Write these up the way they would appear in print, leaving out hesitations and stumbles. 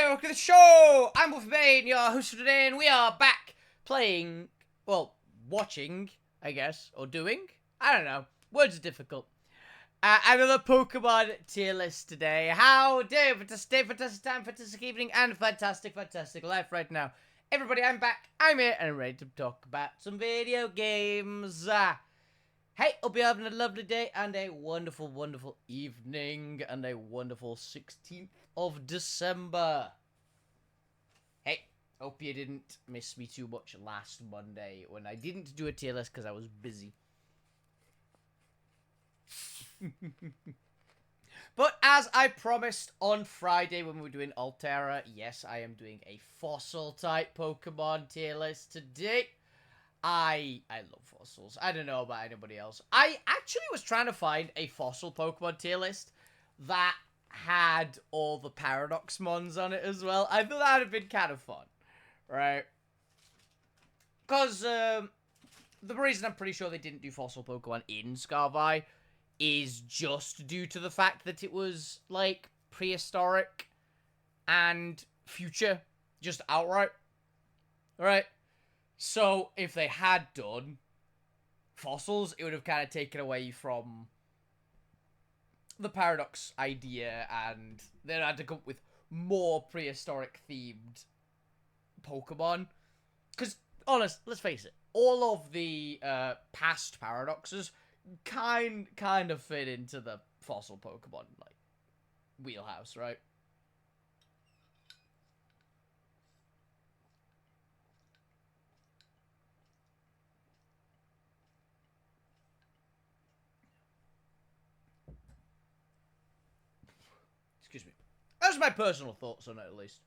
welcome to the show! I'm Wolf Bane, your host for today, and we are back playing, well, watching, I guess, or doing? I don't know. Words are difficult. Another Pokemon tier list today. How dare fantastic time, fantastic evening, and fantastic life right now. Everybody, I'm back, I'm here, and I'm ready to talk about some video games. Hey, hope you're having a lovely day and a wonderful, wonderful evening and a wonderful 16th of December. Hey, hope you didn't miss me too much last Monday when I didn't do a tier list because I was busy. But as I promised on Friday when we were doing Altera, yes, I am doing a fossil-type Pokemon tier list today. I love fossils. I don't know about anybody else. I actually was trying to find a fossil Pokemon tier list that had all the Paradox Mons on it as well. I thought that would have been kind of fun, right? Because the reason I'm pretty sure they didn't do fossil Pokemon in Scarvi is just due to the fact that it was, like, prehistoric and future, just outright, right? So, if they had done fossils, it would have kind of taken away from the Paradox idea, and they'd had to come up with more prehistoric-themed Pokemon. Because, honest, let's face it, all of the past Paradoxes kind of fit into the fossil Pokemon, like, wheelhouse, right? Excuse me. Those are my personal thoughts on it, at least.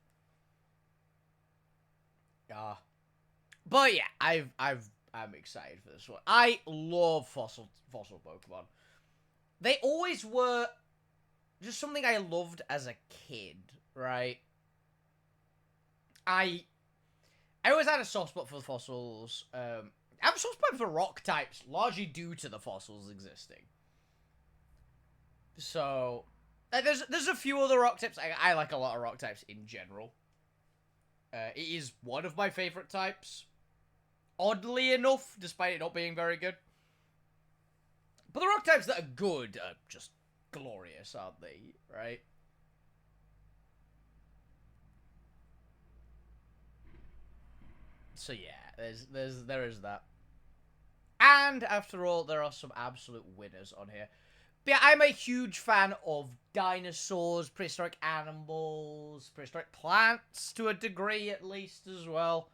But yeah, I'm excited for this one. I love fossil Pokemon. They always were just something I loved as a kid, right? I always had a soft spot for the fossils. I have a soft spot for rock types, largely due to the fossils existing. So there's a few other rock types. I like a lot of rock types in general. It is one of my favorite types. Oddly enough, despite it not being very good. But the rock types that are good are just glorious, aren't they? Right? So yeah, there is that. And after all, there are some absolute winners on here. But yeah, I'm a huge fan of dinosaurs, prehistoric animals, prehistoric plants, to a degree at least as well.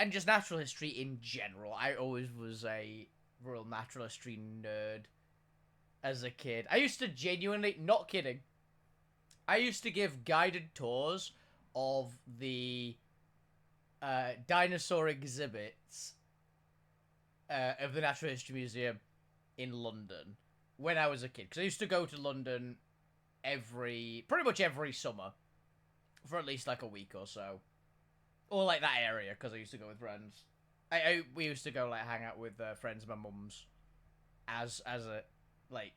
And just natural history in general. I always was a real natural history nerd as a kid. I used to genuinely, not kidding, I used to give guided tours of the dinosaur exhibits of the Natural History Museum in London when I was a kid. Because I used to go to London pretty much every summer for at least like a week or so. Or like that area, because I used to go with friends. We used to go like hang out with friends of my mum's as a like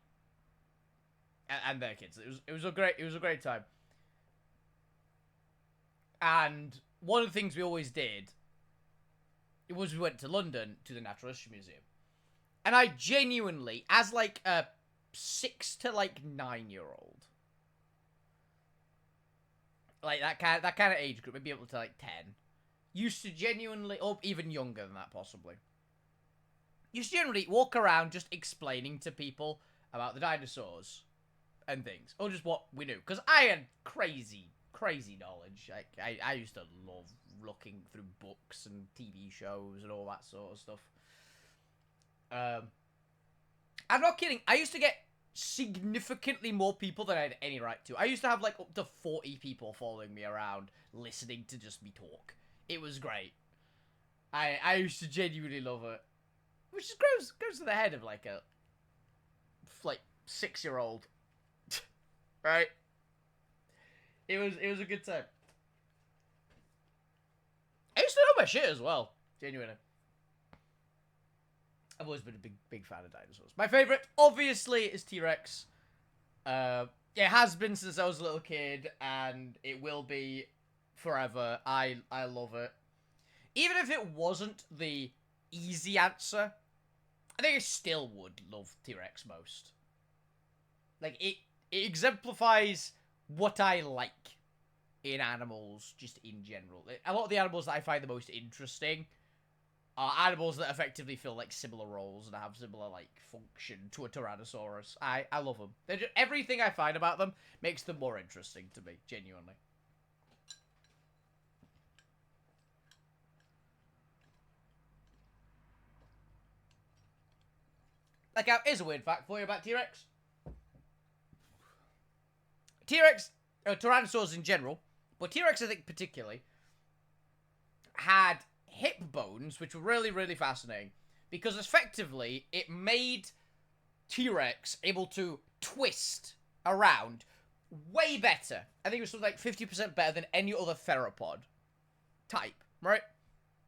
and their kids. It was a great time. And one of the things we always did was we went to London to the Natural History Museum. And I genuinely, as like a 6 to like 9-year-old, like that kind of age group, maybe up to like 10, used to genuinely, or even younger than that possibly, used to generally walk around just explaining to people about the dinosaurs and things, or just what we knew, because I had crazy knowledge. I used to love looking through books and TV shows and all that sort of stuff. I'm not kidding. I used to get significantly more people than I had any right to. I used to have like up to 40 people following me around, listening to just me talk. It was great. I used to genuinely love it, which is goes to the head of like a 6-year-old, right? It was a good time. I used to know my shit as well, genuinely. I've always been a big fan of dinosaurs. My favorite, obviously, is T-Rex. It has been since I was a little kid, and it will be forever. I love it. Even if it wasn't the easy answer, I think I still would love T-Rex most. Like, it exemplifies what I like in animals, just in general. A lot of the animals that I find the most interesting are animals that effectively fill, like, similar roles and have similar, like, function to a Tyrannosaurus. I love them. Everything I find about them makes them more interesting to me, genuinely. Like, here's a weird fact for you about T-Rex. T-Rex, Tyrannosaurs in general, but T-Rex I think particularly, had hip bones, which were really, really fascinating, because effectively it made T-Rex able to twist around way better. I think it was something like 50% better than any other theropod type, right?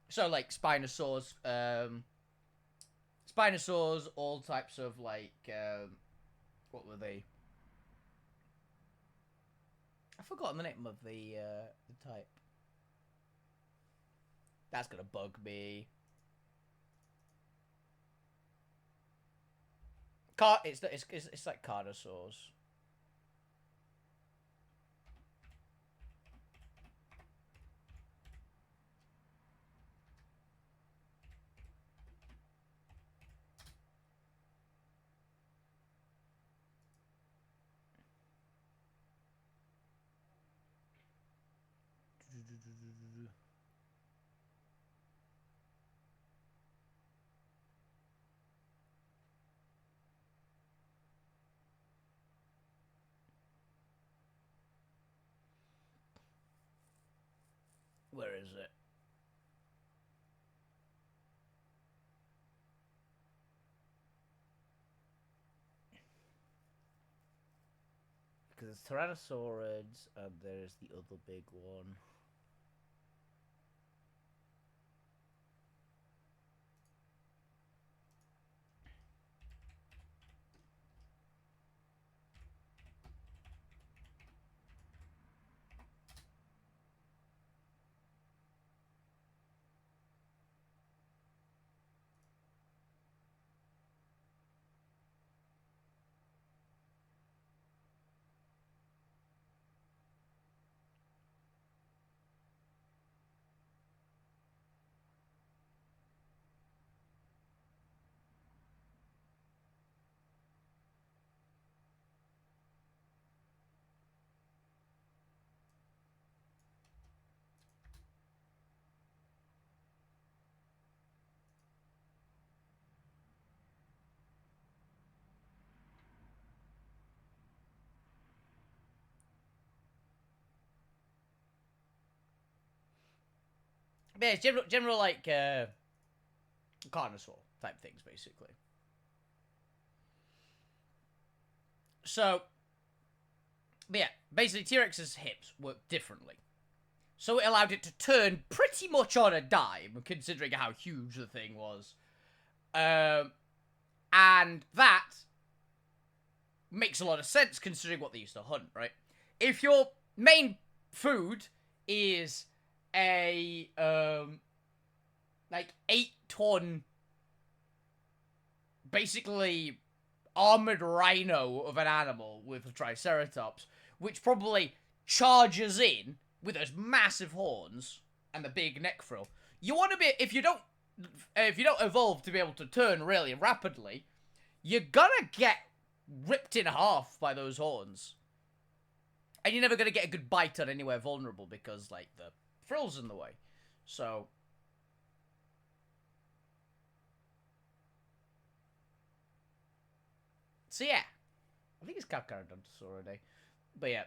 So, like, Spinosaurs, all types of, like, what were they? I've forgotten the name of the type. That's gonna bug me. It's like Carnosaurs. Where is it? Because it's Tyrannosaurids, and there's the other big one. But yeah, it's general like Carnosaur type things, basically. So, but yeah, basically T-Rex's hips work differently. So it allowed it to turn pretty much on a dime, considering how huge the thing was. And that makes a lot of sense considering what they used to hunt, right? If your main food is a like 8-ton basically armored rhino of an animal with a triceratops, which probably charges in with those massive horns and the big neck frill. You want to be, if you don't evolve to be able to turn really rapidly, you're gonna get ripped in half by those horns. And you're never gonna get a good bite on anywhere vulnerable because, like, the frill's in the way. So yeah. I think it's Carcharodontosaur already. But yeah.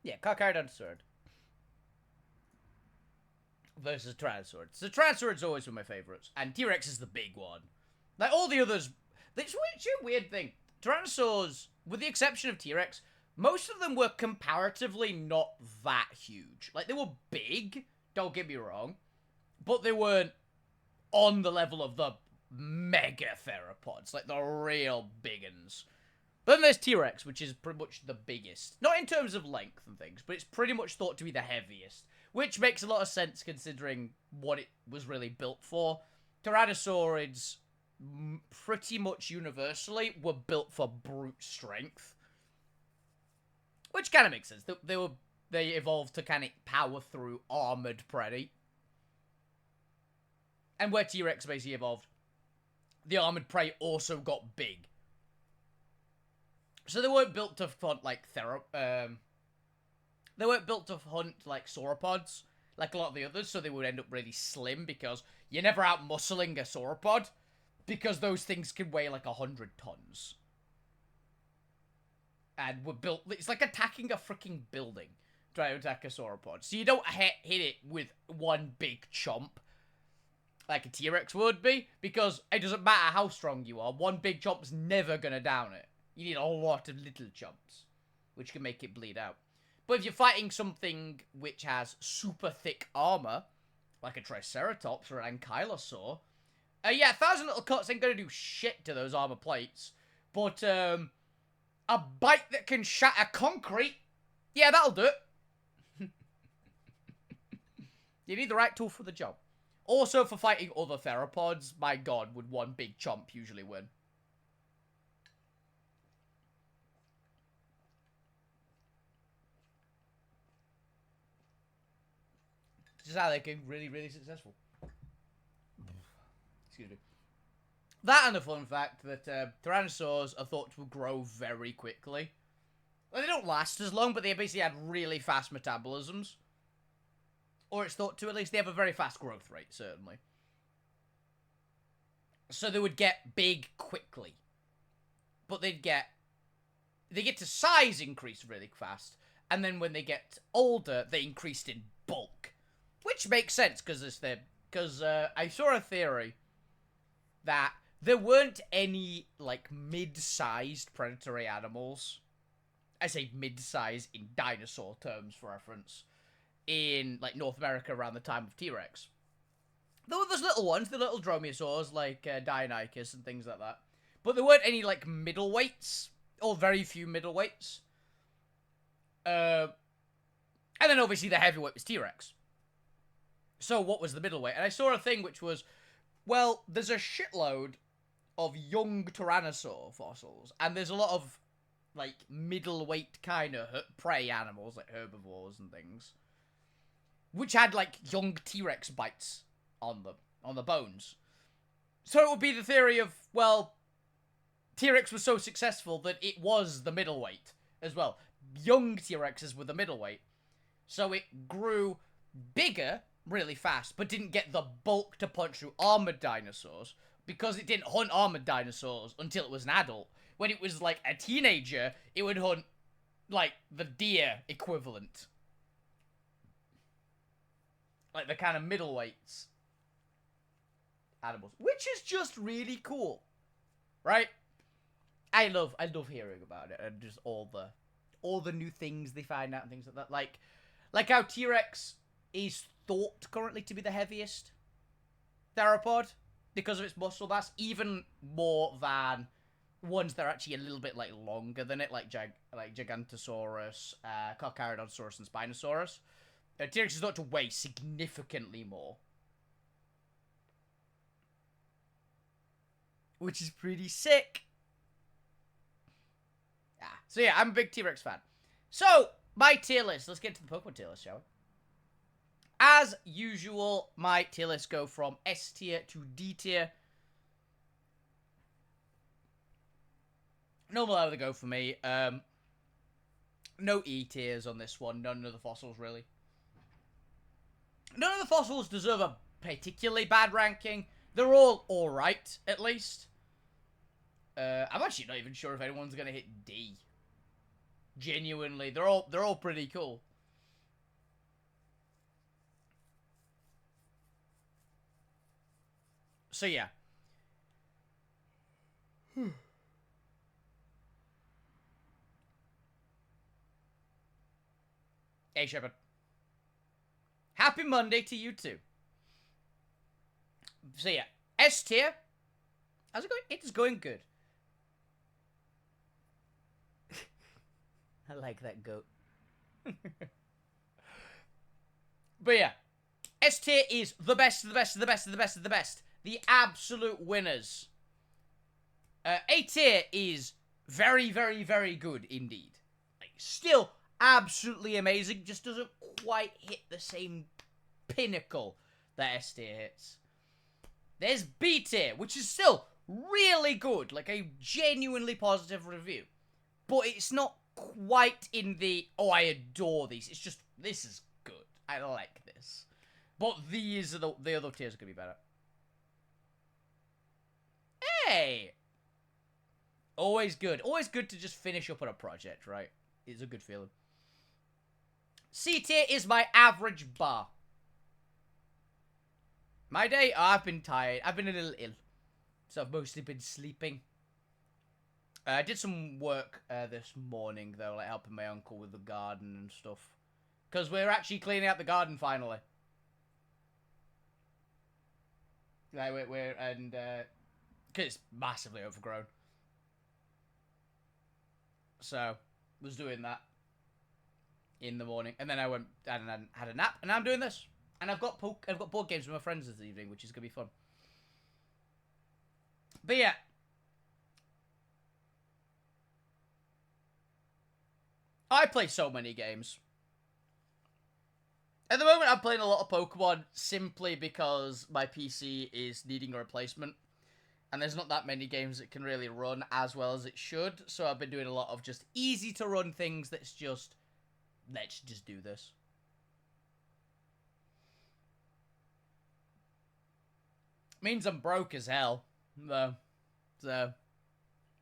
Yeah, Carcharodontosaur versus Tyrannosaurus. The Tyrannosaurus always one of my favorites, and T-Rex is the big one. Like, all the others, it's a weird thing. Tyrannosaurs, with the exception of T-Rex, most of them were comparatively not that huge. Like, they were big, don't get me wrong, but they weren't on the level of the mega theropods, like the real big uns. But then there's T-Rex, which is pretty much the biggest. Not in terms of length and things, but it's pretty much thought to be the heaviest. Which makes a lot of sense considering what it was really built for. Tyrannosaurids, pretty much universally, were built for brute strength. Which kind of makes sense. They evolved to kind of power through armored prey. And where T-Rex basically evolved, the armored prey also got big. So they weren't built to hunt like they weren't built to hunt like sauropods, like a lot of the others, so they would end up really slim because you're never out muscling a sauropod, because those things can weigh like 100 tons. And were built, it's like attacking a freaking building, trying to attack a sauropod. So you don't hit it with one big chomp, like a T-Rex would be, because it doesn't matter how strong you are, one big chomp's never gonna down it. You need a lot of little chomps, which can make it bleed out. But if you're fighting something which has super thick armor, like a Triceratops or an Ankylosaur, yeah, 1,000 little cuts ain't gonna do shit to those armor plates. But, a bite that can shatter concrete, yeah, that'll do it. You need the right tool for the job. Also, for fighting other theropods, my god, would one big chomp usually win. This is how they get really, really successful. Excuse me. That and the fun fact that Tyrannosaurs are thought to grow very quickly. Well, they don't last as long, but they basically had really fast metabolisms. Or it's thought to, at least. They have a very fast growth rate, certainly. So they would get big quickly. But they get to size increase really fast. And then when they get older, they increased in bulk. Which makes sense, because I saw a theory that there weren't any, like, mid-sized predatory animals. I say mid-size in dinosaur terms, for reference, in, like, North America around the time of T-Rex. There were those little ones, the little dromaeosaurs, like Deinonychus and things like that. But there weren't any, like, middleweights, or very few middleweights. And then, obviously, the heavyweight was T-Rex. So, what was the middleweight? And I saw a thing which was, well, there's a shitload of young Tyrannosaur fossils, and there's a lot of, like, middleweight kind of prey animals, like herbivores and things, which had, like, young T-Rex bites on them, on the bones. So it would be the theory of, well, T-Rex was so successful that it was the middleweight as well. Young T-Rexes were the middleweight. So it grew bigger really fast, but didn't get the bulk to punch through armored dinosaurs, because it didn't hunt armored dinosaurs until it was an adult. When it was, like, a teenager, it would hunt, like, the deer equivalent. Like, the kind of middleweights animals. Which is just really cool. Right? I love hearing about it, and just all the new things they find out and things like that. Like how T-Rex is thought currently to be the heaviest theropod because of its muscle mass, even more than ones that are actually a little bit, like, longer than it, like Gigantosaurus, Carcharodontosaurus, and Spinosaurus. T-Rex is thought to weigh significantly more, which is pretty sick. So yeah, I'm a big T-Rex fan. So, my tier list. Let's get to the Pokemon tier list, shall we? As usual, my tier lists go from S tier to D tier. Normal how they go for me. No E tiers on this one. None of the fossils, really. None of the fossils deserve a particularly bad ranking. They're all alright, at least. I'm actually not even sure if anyone's gonna hit D. Genuinely, they're all pretty cool. So yeah. Hey, Shepard. Happy Monday to you too. So yeah, S tier. How's it going? It is going good. I like that goat. But yeah, S tier is the best, the best, the best, the best, the best. The absolute winners. A tier is very, very, very good indeed. Like, still absolutely amazing, just doesn't quite hit the same pinnacle that S tier hits. There's B tier, which is still really good, like a genuinely positive review. But it's not quite in the, oh, I adore these. It's just, this is good. I like this. But these are the other tiers are going to be better. Hey! Always good. Always good to just finish up on a project, right? It's a good feeling. C tier is my average bar. My day, oh, I've been tired. I've been a little ill. So I've mostly been sleeping. I did some work this morning, though, like helping my uncle with the garden and stuff. Because we're actually cleaning out the garden, finally. Like, because it's massively overgrown. So, was doing that in the morning. And then I went and had a nap, and now I'm doing this. And I've got board games with my friends this evening, which is going to be fun. But yeah. I play so many games. At the moment, I'm playing a lot of Pokemon simply because my PC is needing a replacement. And there's not that many games that can really run as well as it should. So I've been doing a lot of just easy to run things that's just, let's just do this. Means I'm broke as hell, though. So,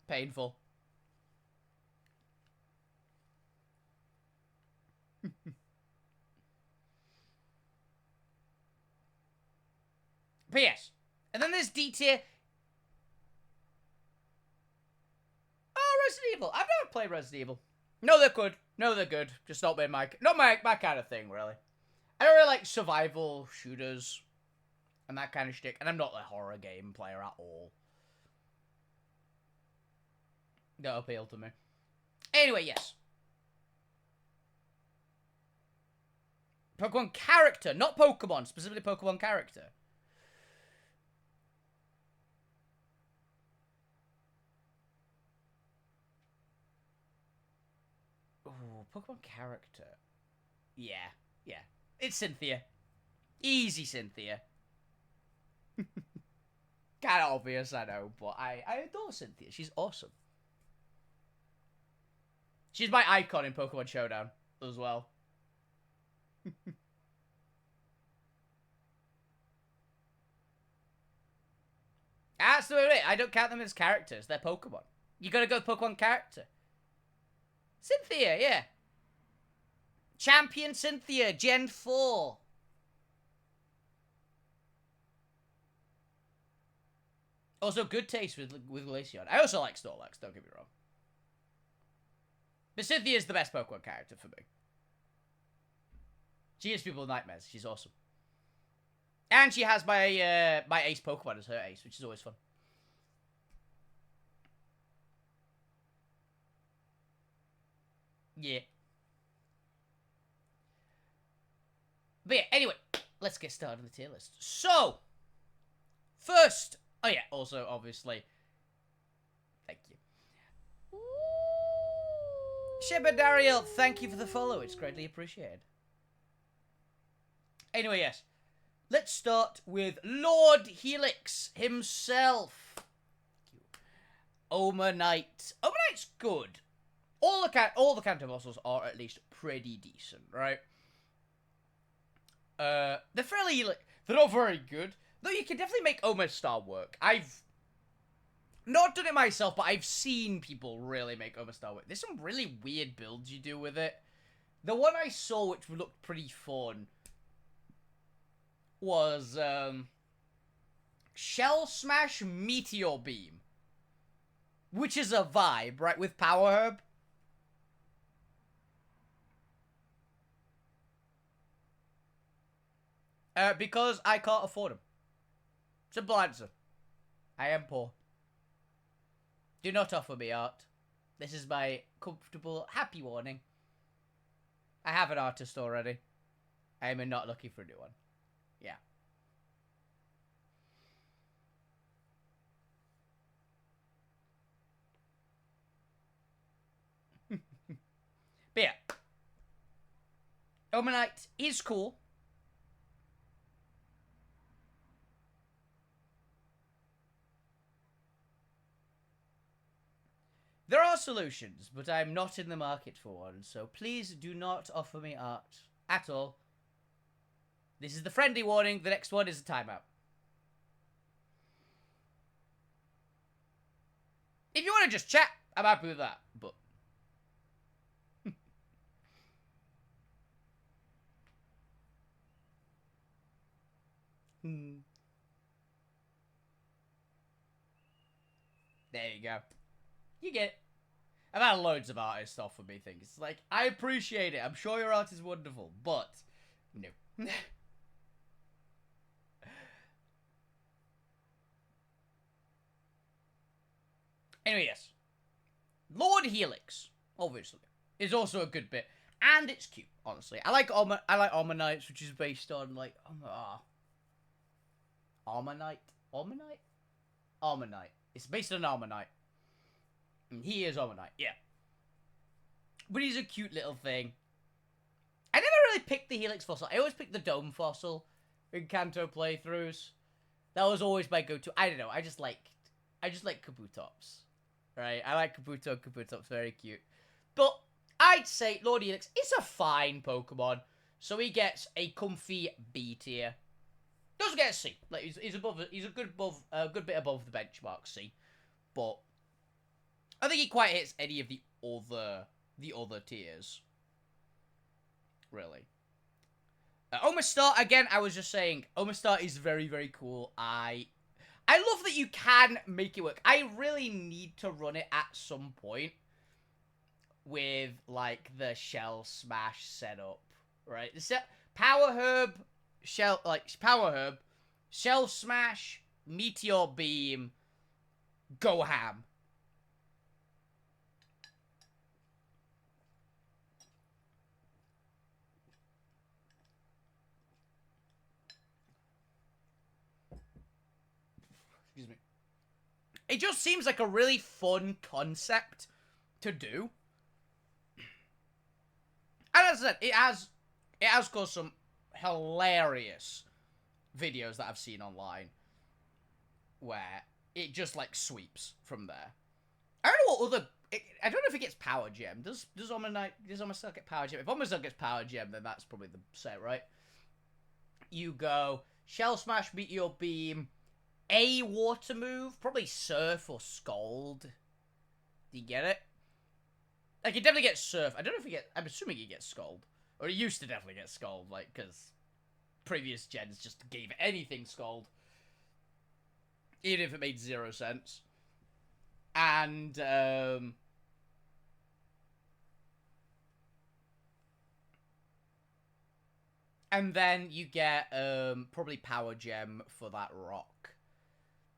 painful. But yes. And then there's D tier. Oh, Resident Evil. I've never played Resident Evil. No, they're good. No, they're good. Just not my kind of thing, really. I don't really like survival shooters and that kind of shtick. And I'm not a horror game player at all. Don't appeal to me. Anyway, yes. Pokemon character, not Pokemon. Specifically Pokemon character. Ooh, Pokemon character. Yeah. It's Cynthia. Easy Cynthia. Kind of obvious, I know, but I adore Cynthia. She's awesome. She's my icon in Pokemon Showdown as well. That's the way. I don't count them as characters. They're Pokemon. You gotta go Pokemon character. Cynthia, yeah. Champion Cynthia, Gen 4. Also, good taste with Glaceon. I also like Snorlax, don't get me wrong. But Cynthia is the best Pokemon character for me. She gives people nightmares. She's awesome. And she has my my ace Pokemon as her ace, which is always fun. Yeah. But yeah, anyway, let's get started on the tier list. So, first, oh yeah, also, obviously, thank you. Shebadariel, thank you for the follow. It's greatly appreciated. Anyway, yes. Let's start with Lord Helix himself. Omanite. Omanite's good. All the counter fossils are at least pretty decent, right? They're fairly, they're not very good. Though you can definitely make Omastar work. I've not done it myself, but I've seen people really make Omastar work. There's some really weird builds you do with it. The one I saw, which looked pretty fun, was, Shell Smash Meteor Beam. Which is a vibe, right, with Power Herb. Because I can't afford them. Simple answer. I am poor. Do not offer me art. This is my comfortable, happy warning. I have an artist already. I am not looking for a new one. Yeah. But yeah. Omanite is cool. There are solutions, but I'm not in the market for one, so please do not offer me art at all. This is the friendly warning. The next one is a timeout. If you want to just chat, I'm happy with that, but... There you go. You get it. I've had loads of artists offer me things. It's like, I appreciate it. I'm sure your art is wonderful, but... No. Anyway, yes. Lord Helix, obviously, is also a good bit. And it's cute, honestly. I like Almanites, which is based on, like... Almanite? Almanite? Almanite. It's based on Almanite. And he is Almanite, yeah. But he's a cute little thing. I never really picked the Helix fossil. I always picked the Dome fossil in Kanto playthroughs. That was always my go-to. I don't know. I just like Kabutops. Right? I like Kabuto. Kabutop's very cute. But I'd say Lord Helix is a fine Pokemon. So he gets a comfy B tier. Doesn't get a C. Like he's above. He's a good bit above the benchmark C. But I think he quite hits any of the other tiers. Really. Omastar, again, I was just saying, Omastar is very, very cool. I love that you can make it work. I really need to run it at some point with, like, the Shell Smash setup, right? Power Herb, Power Herb, Shell Smash, Meteor Beam, go ham. Excuse me. It just seems like a really fun concept to do. And as I said, it has caused some hilarious videos that I've seen online where it just, like, sweeps from there. I don't know what other... I don't know if it gets Power Gem. Does Omastar get Power Gem? If Omastar gets Power Gem, then that's probably the set, right? You go Shell Smash, Meteor Beam, a water move, probably Surf or Scald. Do you get it? Like, it definitely gets Surf. I don't know if he gets... I'm assuming he gets Scald. Or he used to definitely get Scald, like, because previous gens just gave anything Scald. Even if it made 0 sense. And, and then you get, probably Power Gem for that rock.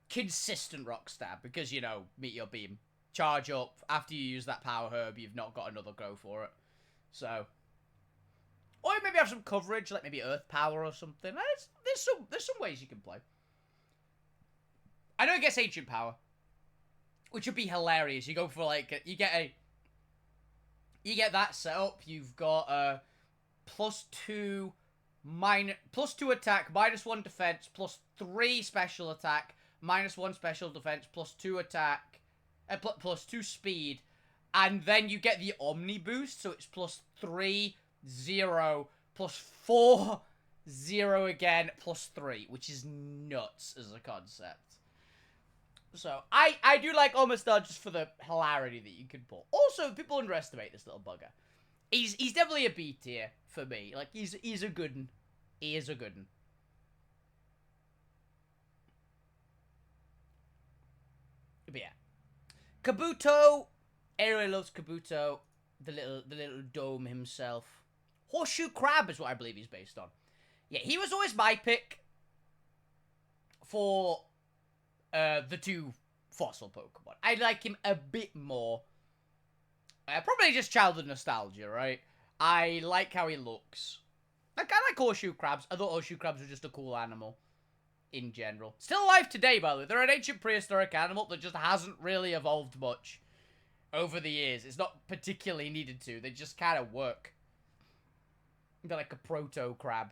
Consistent rock stab, because, you know, Meteor Beam. Charge up. After you use that Power Herb, you've not got another go for it. So. Or maybe have some coverage, like maybe Earth Power or something. There's some ways you can play. I know it gets Ancient Power, which would be hilarious. You go for, like, you get that set up. You've got +2 attack, -1 defense, +3 special attack, -1 special defense, +2 attack, +2 speed, and then you get the Omni boost, so it's +3, 0, +4, 0 again, +3, which is nuts as a concept. So, I do like Omastar just for the hilarity that you can pull. Also, people underestimate this little bugger. He's definitely a B tier for me. Like, he's a good one. He is a good one. But yeah. Kabuto. Everyone loves Kabuto. The little dome himself. Horseshoe Crab is what I believe he's based on. Yeah, he was always my pick for the two fossil Pokemon. I like him a bit more. Probably just childhood nostalgia, right? I like how he looks. Like, I like horseshoe crabs. I thought horseshoe crabs were just a cool animal in general. Still alive today, by the way. They're an ancient prehistoric animal that just hasn't really evolved much over the years. It's not particularly needed to. They just kind of work. They're like a proto-crab.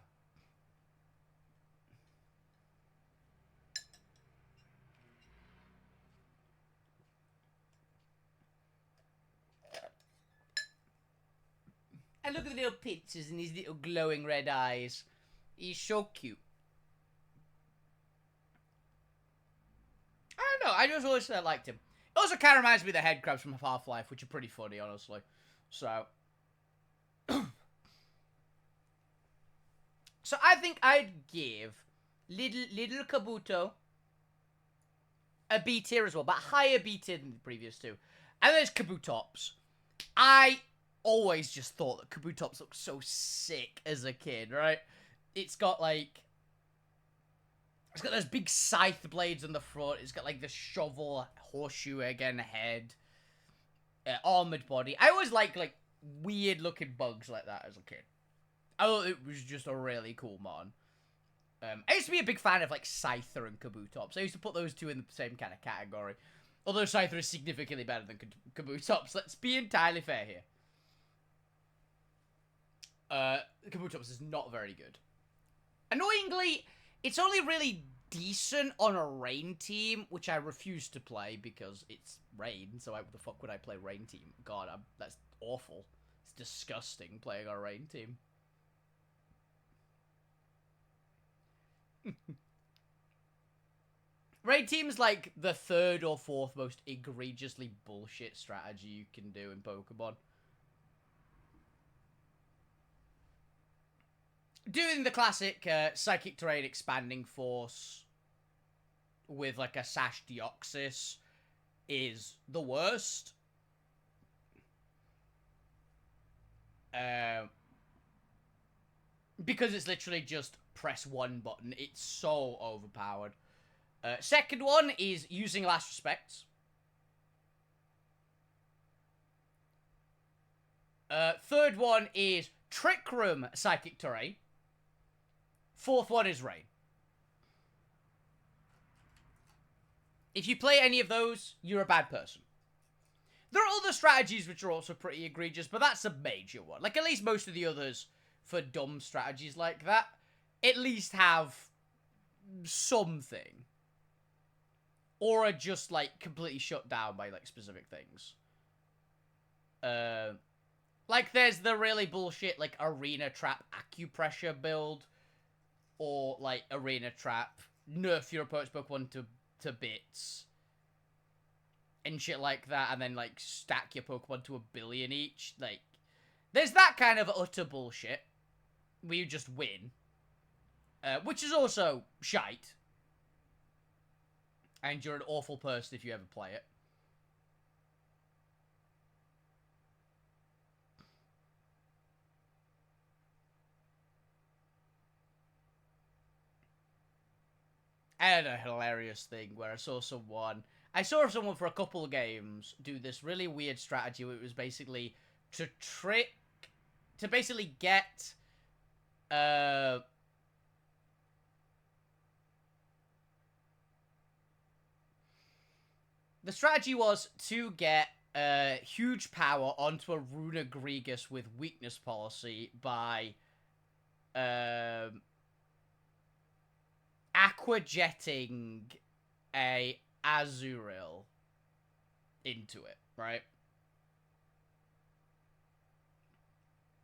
And look at the little pictures and his little glowing red eyes. He's so cute. I don't know. I just always liked him. It also kind of reminds me of the head crabs from Half-Life, which are pretty funny, honestly. So. So I think I'd give little Kabuto a B tier as well, but higher B tier than the previous two. And there's Kabutops. I always just thought that Kabutops looked so sick as a kid, right? It's got like... It's got those big scythe blades on the front. It's got like the shovel, horseshoe again, head. Armored body. I always like weird looking bugs like that as a kid. I thought it was just a really cool mon. I used to be a big fan of like Scyther and Kabutops. I used to put those two in the same kind of category. Although Scyther is significantly better than Kabutops. Let's be entirely fair here. Kabutops is not very good. Annoyingly, it's only really decent on a rain team, which I refuse to play because it's rain. So why the fuck would I play rain team? God, that's awful. It's disgusting playing our rain team. Raid team's like the third or fourth most egregiously bullshit strategy you can do in Pokemon. Doing the classic Psychic Terrain Expanding Force with like a Sash Deoxys is the worst. Because it's literally just press one button. It's so overpowered. Second one is using Last Respects. Third one is Trick Room Psychic Terrain. Fourth one is Rain. If you play any of those, you're a bad person. There are other strategies which are also pretty egregious, but that's a major one. Like, at least most of the others for dumb strategies like that at least have something. Or are just, like, completely shut down by, like, specific things. Like, there's the really bullshit, like, Arena Trap Acupressure build. Or, like, Arena Trap, nerf your opponent's Pokemon to bits. And shit like that, and then, like, stack your Pokemon to 1 billion each. Like, there's that kind of utter bullshit. Where you just win. Which is also shite. And you're an awful person if you ever play it. I had a hilarious thing where I saw someone for a couple of games do this really weird strategy where it was basically to basically get the strategy was to get huge power onto a Runagrigus with weakness policy by aquajetting a Azurill into it, right?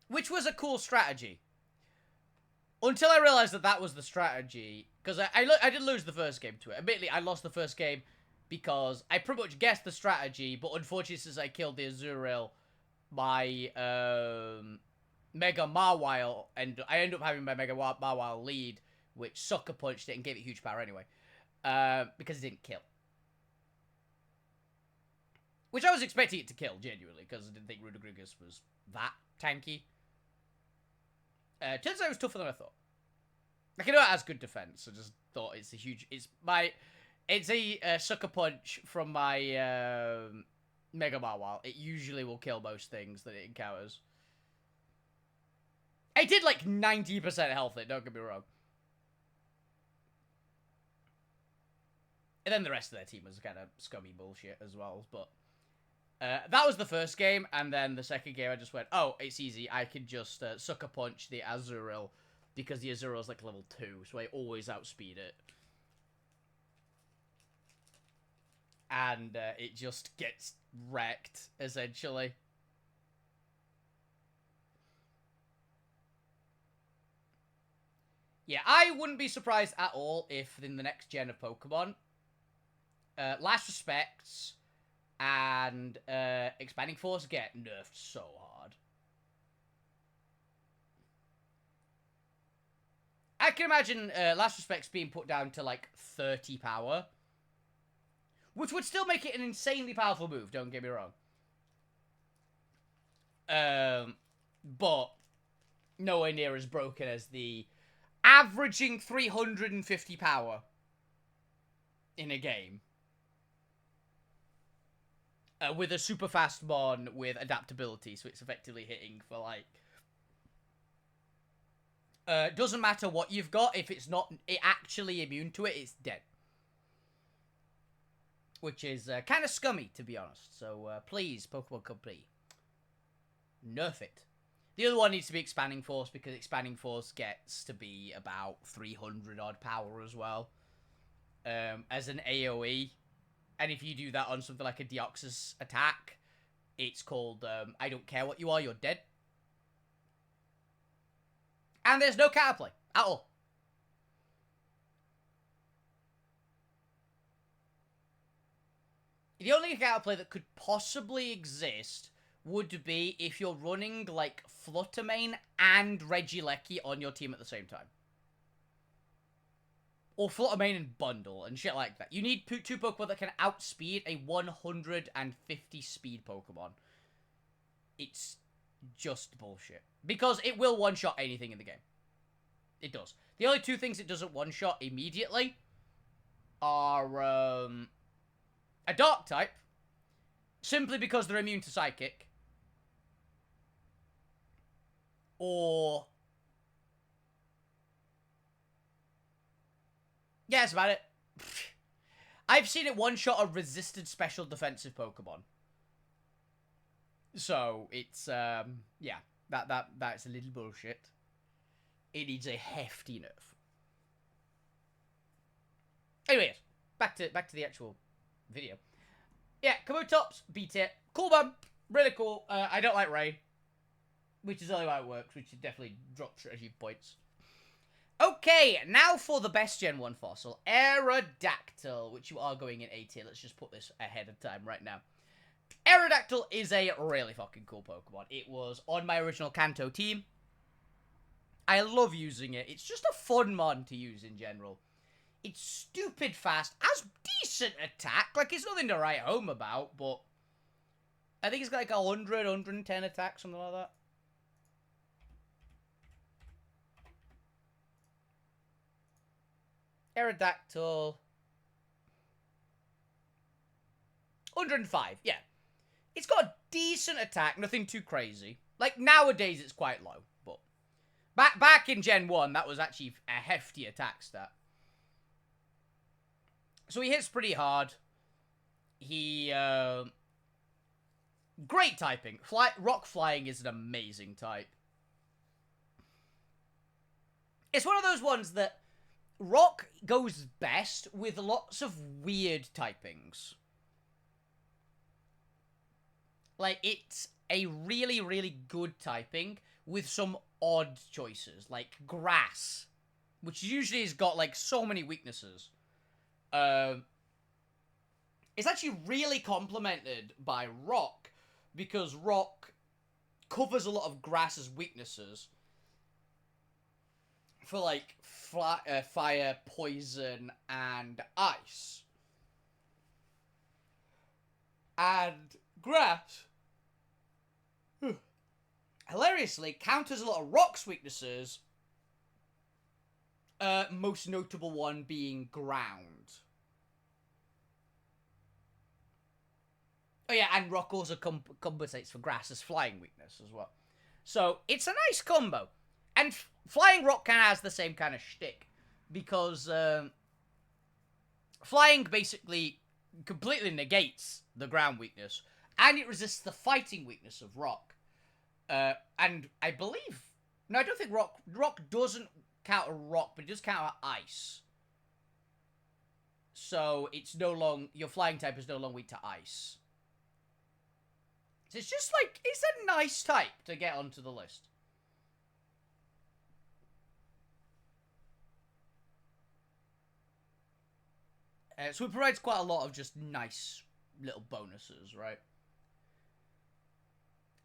Which was a cool strategy. Until I realized that that was the strategy. Because I did lose the first game to it. Admittedly, I lost the first game because I pretty much guessed the strategy, but unfortunately, since I killed the Azurill, my Mega Mawile, and I ended up having my Mega Mawile lead, which sucker punched it and gave it huge power anyway. Because it didn't kill. Which I was expecting it to kill, genuinely, because I didn't think Runagrigus was that tanky. Turns out it was tougher than I thought. Like, I know it has good defense. I just thought it's a huge... It's a sucker punch from my Mega Marwal. It usually will kill most things that it encounters. It did like 90% health it, don't get me wrong. And then the rest of their team was kind of scummy bullshit as well, but... that was the first game, and then the second game I just went, oh, it's easy. I can just sucker punch the Azurill, because the Azurill's like level 2, so I always outspeed it. And it just gets wrecked, essentially. Yeah, I wouldn't be surprised at all if in the next gen of Pokemon, Last Respects and Expanding Force get nerfed so hard. I can imagine Last Respects being put down to like 30 power. Which would still make it an insanely powerful move, don't get me wrong. But nowhere near as broken as the averaging 350 power in a game. With a super fast mon with adaptability, so it's effectively hitting for like... doesn't matter what you've got, if it's not actually immune to it, it's dead. Which is kind of scummy, to be honest. So, please, Pokemon Company, nerf it. The other one needs to be Expanding Force, because Expanding Force gets to be about 300 odd power as well. As an AoE. And if you do that on something like a Deoxys attack, it's called, I don't care what you are, you're dead. And there's no counterplay at all. The only counterplay that could possibly exist would be if you're running, like, Fluttermane and Regieleki on your team at the same time. Or Fluttermane and Bundle and shit like that. You need two Pokemon that can outspeed a 150 speed Pokemon. It's just bullshit. Because it will one-shot anything in the game. It does. The only two things it doesn't one-shot immediately are a Dark type, simply because they're immune to Psychic, or... yeah, that's about it. I've seen it one-shot a resisted special defensive Pokemon. So, it's, yeah, that's a little bullshit. It needs a hefty nerf. Anyways, back to the actual video. Yeah, Kabutops, beat it. Cool bum. Really cool. I don't like Rain, which is only why it works, which definitely drops strategy points. Okay, now for the best Gen 1 fossil, Aerodactyl, which you are going in A tier. Let's just put this ahead of time right now. Aerodactyl is a really fucking cool Pokemon. It was on my original Kanto team. I love using it. It's just a fun mon to use in general. It's stupid fast, has decent attack. Like, it's nothing to write home about, but I think it's got like 100, 110 attack, something like that. Aerodactyl. 105, yeah. It's got a decent attack, nothing too crazy. Like, nowadays it's quite low, but back in Gen 1, that was actually a hefty attack stat. So he hits pretty hard. He, great typing. Rock Flying is an amazing type. It's one of those ones that Rock goes best with lots of weird typings. Like, it's a really, really good typing with some odd choices. Like, Grass, which usually has got, like, so many weaknesses. It's actually really complemented by Rock, because Rock covers a lot of Grass's weaknesses for, like, fire, poison, and ice. And Grass, hilariously, counters a lot of Rock's weaknesses Most notable one being ground. Oh yeah, and rock also compensates for grass's flying weakness as well. So it's a nice combo. And flying rock kind of has the same kind of shtick. Because flying basically completely negates the ground weakness. And it resists the fighting weakness of rock. And I believe... No, I don't think rock doesn't counter rock, but it does counter ice. So it's no longer... Your flying type is no longer weak to ice. So it's just like... It's a nice type to get onto the list. So it provides quite a lot of just nice little bonuses, right?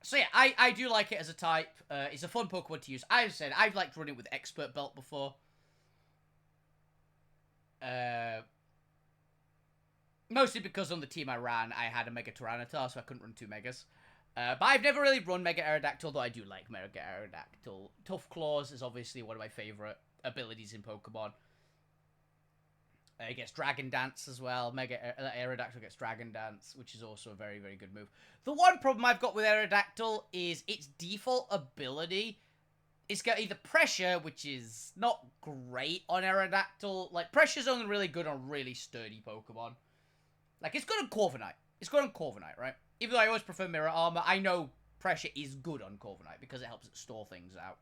So yeah, I do like it as a type. It's a fun Pokemon to use. I've said I've liked running with Expert Belt before. Mostly because on the team I ran, I had a Mega Tyranitar, so I couldn't run 2 Megas. But I've never really run Mega Aerodactyl, though I do like Mega Aerodactyl. Tough Claws is obviously one of my favourite abilities in Pokemon. It gets Dragon Dance as well. Mega Aerodactyl gets Dragon Dance, which is also a very, very good move. The one problem I've got with Aerodactyl is its default ability. It's got either Pressure, which is not great on Aerodactyl. Like, Pressure's only really good on really sturdy Pokemon. Like, it's good on Corviknight. It's good on Corviknight, right? Even though I always prefer Mirror Armor, I know Pressure is good on Corviknight because it helps it store things out.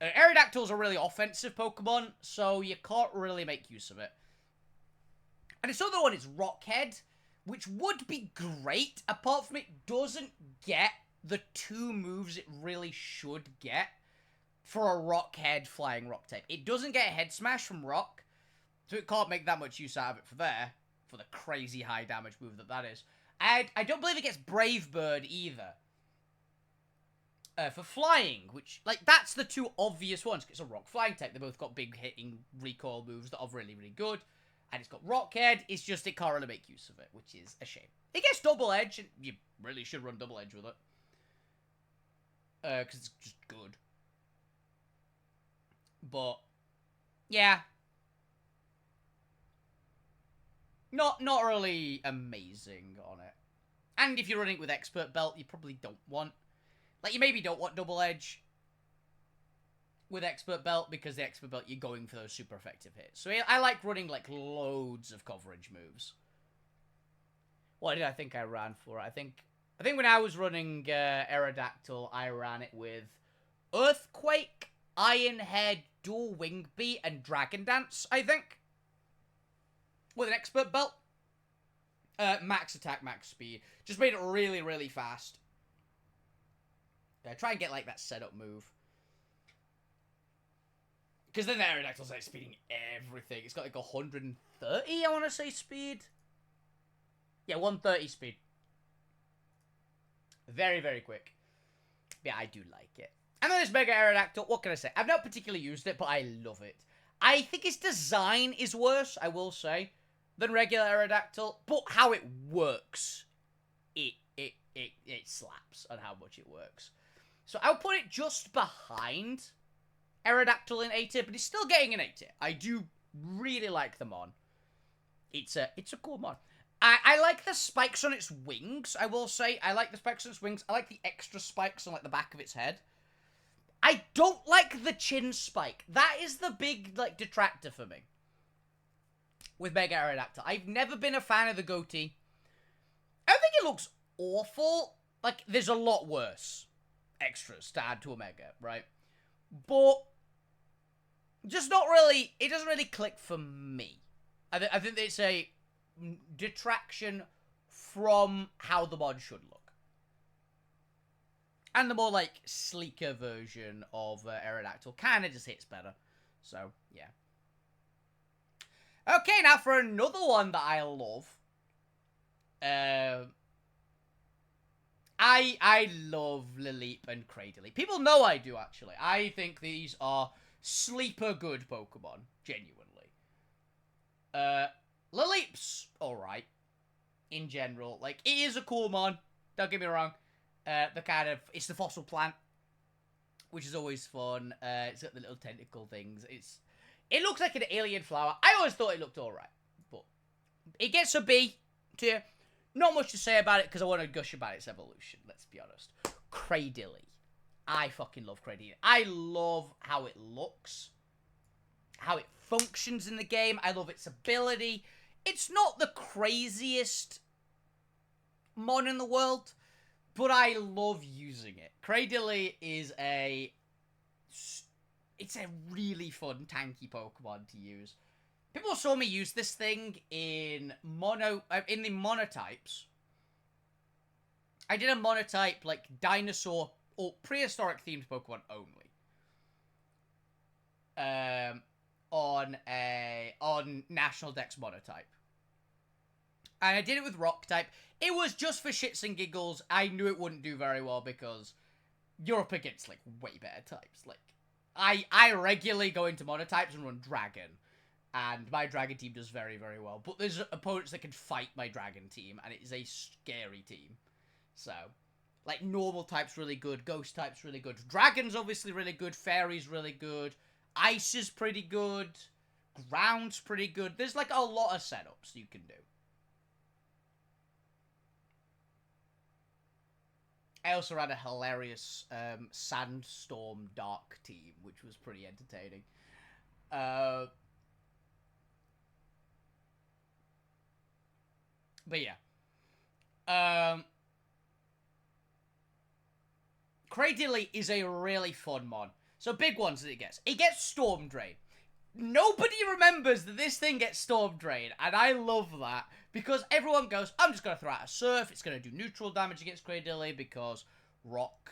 Aerodactyl's a really offensive Pokemon, so you can't really make use of it. And its other one is Rockhead, which would be great, apart from it doesn't get the 2 moves it really should get for a Rockhead flying rock type. It doesn't get Head Smash from Rock, so it can't make that much use out of it for the crazy high damage move that is. And I don't believe it gets Brave Bird either. For flying, which, like, that's the 2 obvious ones, because it's a rock flying type. They both got big hitting recoil moves that are really, really good. And it's got Rockhead, it's just it can't really make use of it, which is a shame. It gets Double Edge, and you really should run Double Edge with it. Because it's just good. But, yeah. Not really amazing on it. And if you're running it with Expert Belt, you probably don't want... Like, you maybe don't want Double Edge with Expert Belt, because the Expert Belt, you're going for those super effective hits. So I like running, like, loads of coverage moves. What did I think I ran for? I think when I was running Aerodactyl, I ran it with Earthquake, Iron Head, Dual Wing Beat, and Dragon Dance, I think. With an Expert Belt. Max attack, max speed. Just made it really, really fast. Try and get, like, that setup move. Because then the Aerodactyl's, like, speeding everything. It's got, like, 130, I want to say, speed. Yeah, 130 speed. Very, very quick. Yeah, I do like it. And then there's Mega Aerodactyl. What can I say? I've not particularly used it, but I love it. I think its design is worse, I will say, than regular Aerodactyl. But how it works, it slaps on how much it works. So I'll put it just behind Aerodactyl in A-tier, but it's still getting an A-tier. I do really like the mon. It's a cool mon. I like the spikes on its wings, I will say. I like the spikes on its wings. I like the extra spikes on, like, the back of its head. I don't like the chin spike. That is the big, like, detractor for me with Mega Aerodactyl. I've never been a fan of the goatee. I don't think it looks awful. Like, there's a lot worse extras to add to a Mega, right? But just not really, it doesn't really click for me. I think it's a detraction from how the mod should look. And the more, like, sleeker version of Aerodactyl kind of just hits better. So, yeah. Okay, now for another one that I love. I love Lileep and Cradily. People know I do, actually. I think these are sleeper good Pokemon. Genuinely. Lileep's alright. In general. Like, it is a cool mon. Don't get me wrong. It's the fossil plant. Which is always fun. It's got the little tentacle things. It looks like an alien flower. I always thought it looked alright. But it gets a B tier. Not much to say about it because I want to gush about its evolution, let's be honest. Cradily. I fucking love Cradily. I love how it looks. How it functions in the game. I love its ability. It's not the craziest mon in the world, but I love using it. Cradily is it's a really fun tanky Pokemon to use. People saw me use this thing in the monotypes. I did a monotype, like, dinosaur or prehistoric themed Pokemon only. On National Dex monotype. And I did it with rock type. It was just for shits and giggles. I knew it wouldn't do very well because you're up against, like, way better types. Like, I regularly go into monotypes and run dragon. And my dragon team does very, very well. But there's opponents that can fight my dragon team, and it is a scary team. So, like, normal type's really good, ghost type's really good, dragon's obviously really good, fairy's really good, ice is pretty good, ground's pretty good. There's, like, a lot of setups you can do. I also ran a hilarious Sandstorm Dark team, which was pretty entertaining. But yeah. Cradily is a really fun mon. So big ones that it gets. It gets Storm Drain. Nobody remembers that this thing gets Storm Drain, and I love that, because everyone goes, I'm just going to throw out a Surf, it's going to do neutral damage against Cradily, because Rock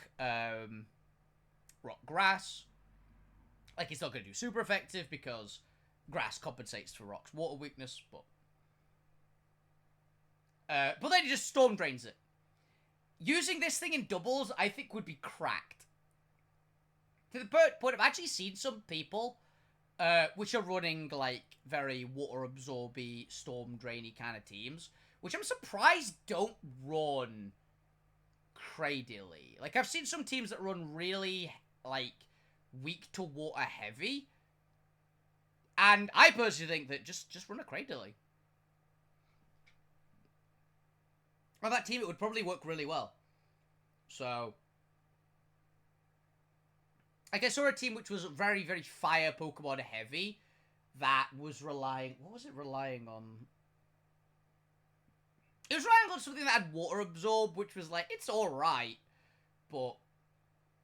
Grass. Like, it's not going to do super effective, because Grass compensates for Rock's water weakness, but then it just Storm Drains it. Using this thing in doubles, I think, would be cracked. To the point, I've actually seen some people which are running, like, very water-absorby, storm-drainy kind of teams, which I'm surprised don't run Cradily. Like, I've seen some teams that run really, like, weak to water-heavy, and I personally think that just run a Cradily. On that team, it would probably work really well. So, like, I saw a team which was very, very fire Pokemon heavy that was relying... What was it relying on? It was relying on something that had Water Absorb, which was, like, it's alright, but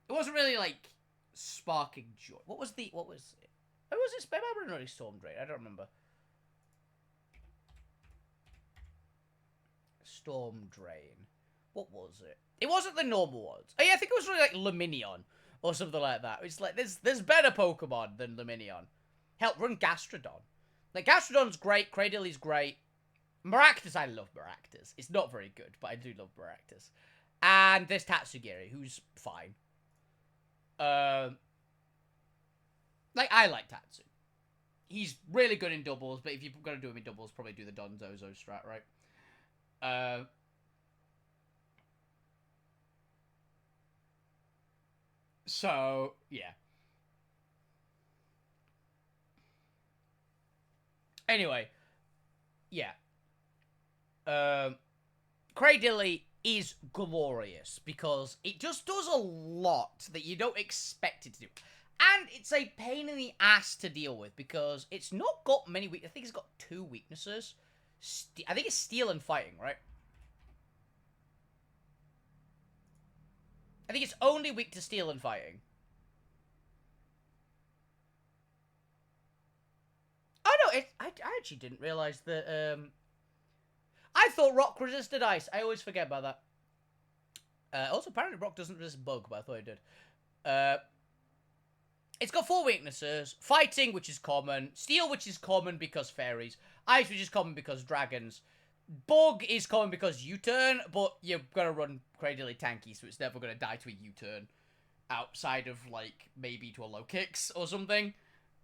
it wasn't really, like, sparking joy. What was it? What was it? Maybe I running Storm Drain. I don't remember. Storm Drain. What was it? It wasn't the normal ones. Oh, yeah, I think it was really like Luminion or something like that. It's like, there's better Pokemon than Luminion. Hell, run Gastrodon. Like, Gastrodon's great, Cradilly's great. Maractus, I love Maractus. It's not very good, but I do love Maractus. And there's Tatsugiri, who's fine. Like, I like Tatsu. He's really good in doubles, but if you're going to do him in doubles, probably do the Donzozo strat, right? So, yeah. Anyway, yeah. Cradily is glorious because it just does a lot that you don't expect it to do. And it's a pain in the ass to deal with because it's not got many weaknesses. I think it's got 2 weaknesses. I think it's Steel and Fighting, right? I think it's only weak to Steel and Fighting. Oh, no, I actually didn't realize that, I thought Rock resisted Ice. I always forget about that. Also, apparently Rock doesn't resist Bug, but I thought it did. It's got 4 weaknesses. Fighting, which is common. Steel, which is common because fairies. Ice, which is common because dragons. Bug is common because U-turn, but you've got to run Cradily tanky, so it's never going to die to a U-turn. Outside of, like, maybe to a low kicks or something.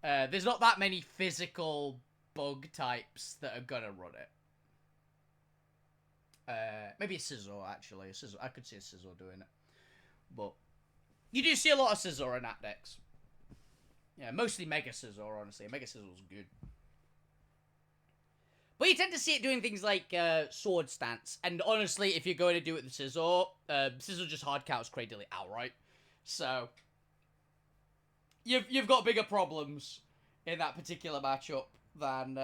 There's not that many physical bug types that are going to run it. Maybe a Scizor, actually. I could see a Scizor doing it. But you do see a lot of Scizor in that decks. Yeah, mostly Mega Scizor, honestly. Mega Scizor's good. But you tend to see it doing things like Sword Stance. And honestly, if you're going to do it with Scizor, Scizor just hard counts Cradily outright. So, you've got bigger problems in that particular matchup than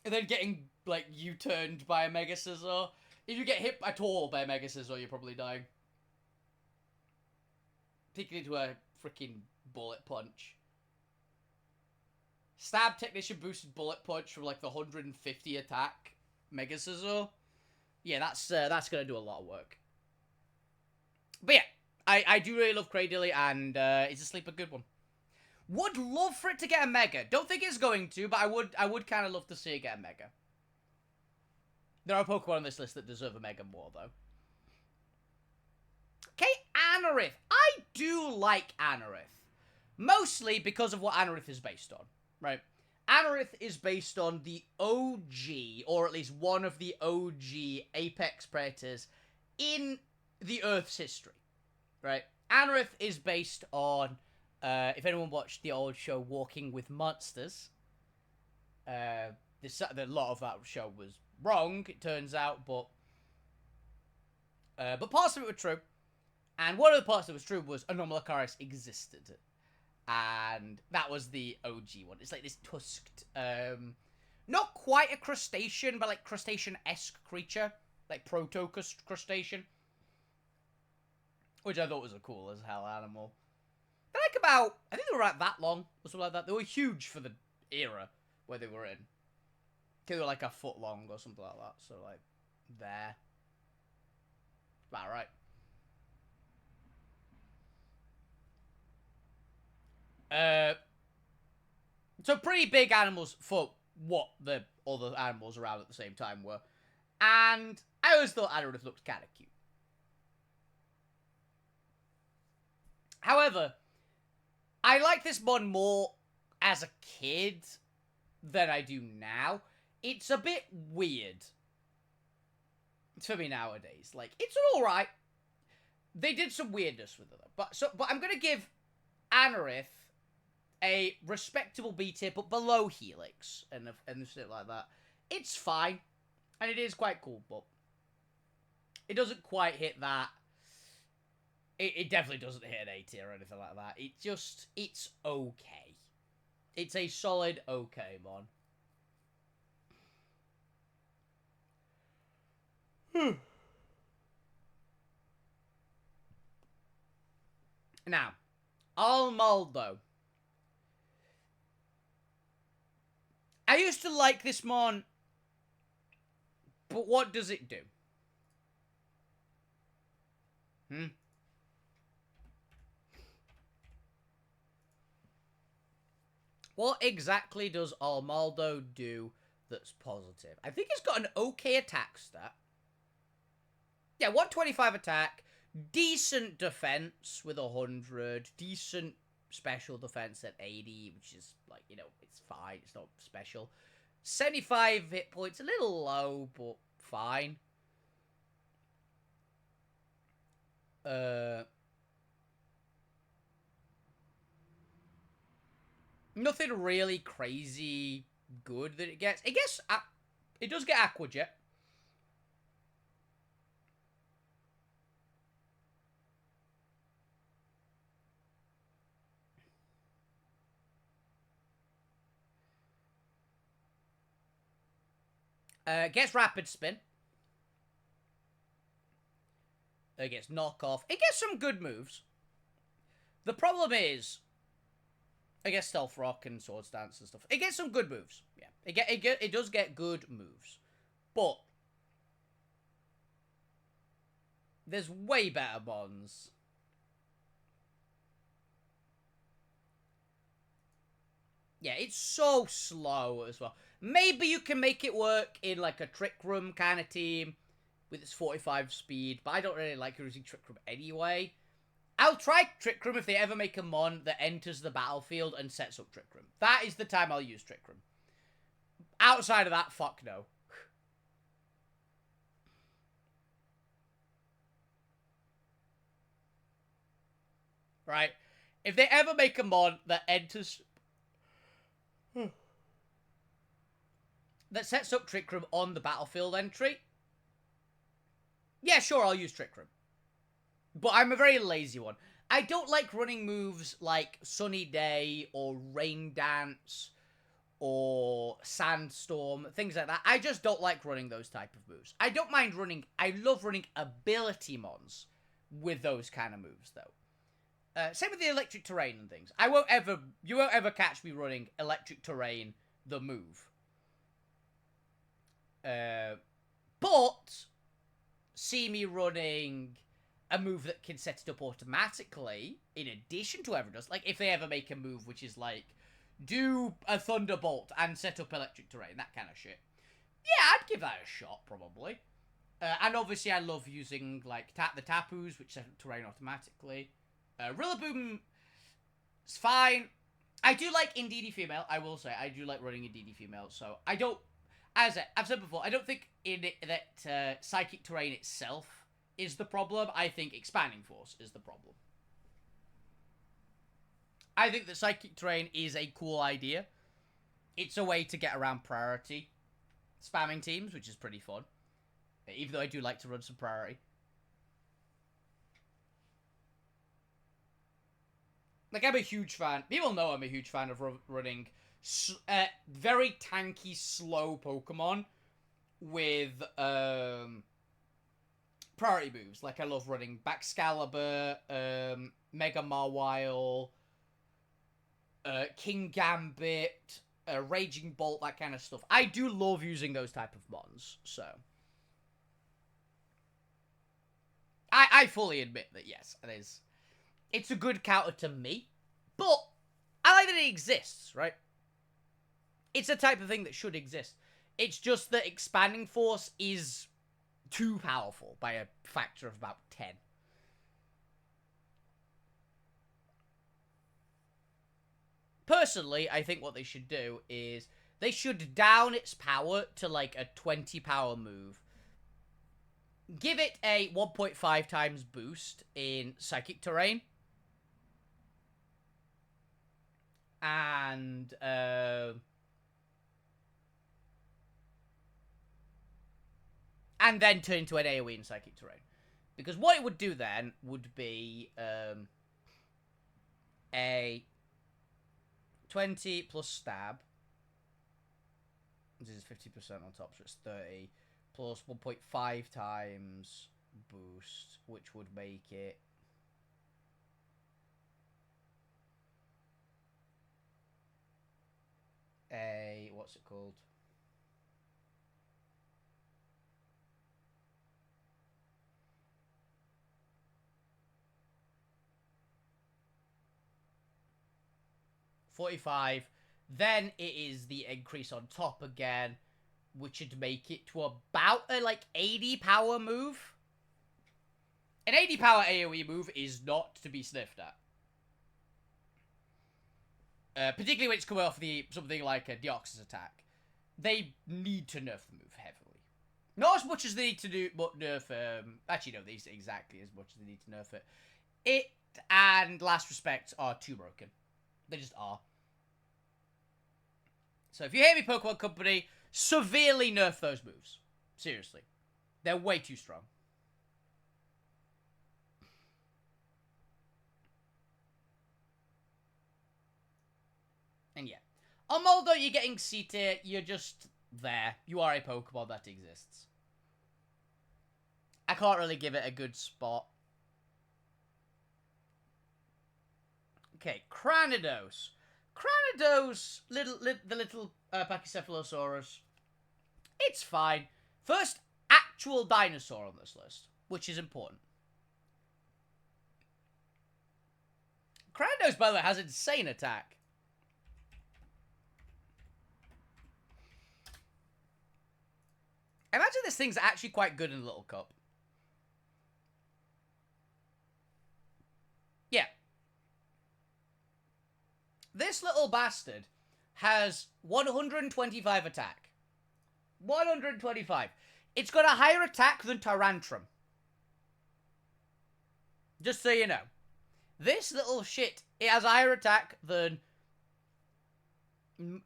getting, like, U-turned by a Mega Scizor. If you get hit at all by a Mega Scizor, you're probably dying. Particularly to a freaking Bullet Punch. Stab Technician boosted Bullet Punch from, like, the 150 attack Mega Scizor. Yeah, that's gonna do a lot of work. But yeah, I do really love Cradily, and it's a sleeper good one. Would love for it to get a Mega. Don't think it's going to, but I would kind of love to see it get a Mega. There are Pokemon on this list that deserve a Mega more, though. Okay, Anorith. I do like Anorith. Mostly because of what Anorith is based on, right? Anorith is based on the OG, or at least one of the OG Apex Predators in the Earth's history, right? Anorith is based on, if anyone watched the old show Walking with Monsters, a lot of that show was wrong, it turns out, but parts of it were true. And one of the parts that was true was Anomalocaris existed. And that was the OG one. It's like this tusked, not quite a crustacean, but like crustacean-esque creature. Like proto-crustacean. Which I thought was a cool as hell animal. They're like about, I think they were about that long, or something like that. They were huge for the era where they were in. They were like a foot long or something like that. So like, there. About right. So pretty big animals for what the other animals around at the same time were. And I always thought Anorith looked kind of cute. However, I like this one more as a kid than I do now. It's a bit weird for me nowadays. Like, it's alright. They did some weirdness with it, but I'm gonna give Anorith a respectable B tier, but below Helix and shit like that. It's fine, and it is quite cool, but it doesn't quite hit that. It definitely doesn't hit an A tier or anything like that. It's okay. It's a solid okay mon. Now, Almaldo. I used to like this mon, but what does it do? What exactly does Almaldo do that's positive? I think it's got an okay attack stat. Yeah, 125 attack, decent defense with 100, decent special defense at 80, which is, like, you know, it's fine, it's not special. 75 hit points, a little low, but fine. Nothing really crazy good that it gets. It does get Aqua Jet. Gets Rapid Spin. It gets Knock Off. It gets some good moves. The problem is, I guess Stealth Rock and Sword Stance and stuff. It gets some good moves. Yeah, it does get good moves, but there's way better bonds. Yeah, it's so slow as well. Maybe you can make it work in like a Trick Room kind of team with its 45 speed, but I don't really like using Trick Room anyway. I'll try Trick Room if they ever make a mon that enters the battlefield and sets up Trick Room. That is the time I'll use Trick Room. Outside of that, fuck no. Right? If they ever make a mod that enters... that sets up Trick Room on the battlefield entry, yeah, sure, I'll use Trick Room. But I'm a very lazy one. I don't like running moves like Sunny Day or Rain Dance or Sandstorm, things like that. I just don't like running those type of moves. I don't mind running... I love running ability mons with those kind of moves, though. Same with the Electric Terrain and things. You won't ever catch me running Electric Terrain, the move. But see me running a move that can set it up automatically, in addition to whatever it does. Like, if they ever make a move which is like, do a Thunderbolt and set up Electric Terrain, that kind of shit. Yeah, I'd give that a shot, probably. And obviously I love using, like, the Tapus, which set up terrain automatically. Rillaboom is fine. I do like Indeedee Female, I will say. I do like running Indeedee Female, so I don't... As I've said before, I don't think that Psychic Terrain itself is the problem. I think Expanding Force is the problem. I think that Psychic Terrain is a cool idea. It's a way to get around priority spamming teams, which is pretty fun. Even though I do like to run some priority. Like, I'm a huge fan. People know I'm a huge fan of running very tanky, slow Pokemon with priority moves. Like, I love running Baxcalibur, Mega Mawile, King Gambit, Raging Bolt, that kind of stuff. I do love using those type of mons, so... I fully admit that, yes, it is. It's a good counter to me, but I like that it exists, right? It's a type of thing that should exist. It's just that Expanding Force is too powerful by a factor of about 10. Personally, I think what they should do is they should down its power to like a 20 power move. Give it a 1.5 times boost in Psychic Terrain. And then turn into an AoE in Psychic Terrain. Because what it would do then would be a 20 plus stab. This is 50% on top, so it's 30. Plus 1.5 times boost, which would make it... what's it called? $45. Then it is the increase on top again, which would make it to about a, like, 80 power move. An 80 power AoE move is not to be sniffed at. Particularly when it's coming off something like a Deoxys attack. They need to nerf the move heavily. Not as much as they need to nerf, actually no, these exactly as much as they need to nerf it. It and Last Respect are too broken. They just are. So if you hear me, Pokemon Company, severely nerf those moves. Seriously. They're way too strong. And yeah. On Moldo, you're getting C tier. You're just there. You are a Pokemon that exists. I can't really give it a good spot. Okay, Cranidos. Cranidos, the little Pachycephalosaurus. It's fine. First actual dinosaur on this list, which is important. Cranidos, by the way, has insane attack. Imagine this thing's actually quite good in a little cup. Yeah. This little bastard has 125 attack. 125. It's got a higher attack than Tyrantrum. Just so you know. This little shit, it has a higher attack than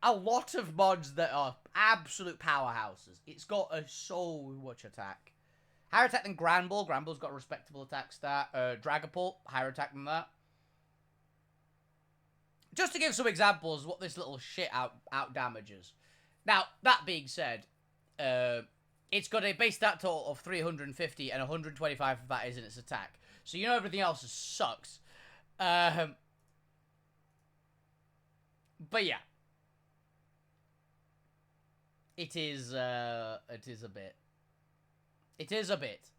a lot of mods that are absolute powerhouses. It's got so much attack. Higher attack than Granbull. Granbull's got a respectable attack stat. Dragapult, higher attack than that. Just to give some examples of what this little shit out damages. Now, that being said, it's got a base stat total of 350 and 125 of that is in its attack. So you know everything else sucks. But yeah. It is a bit. It is a bit.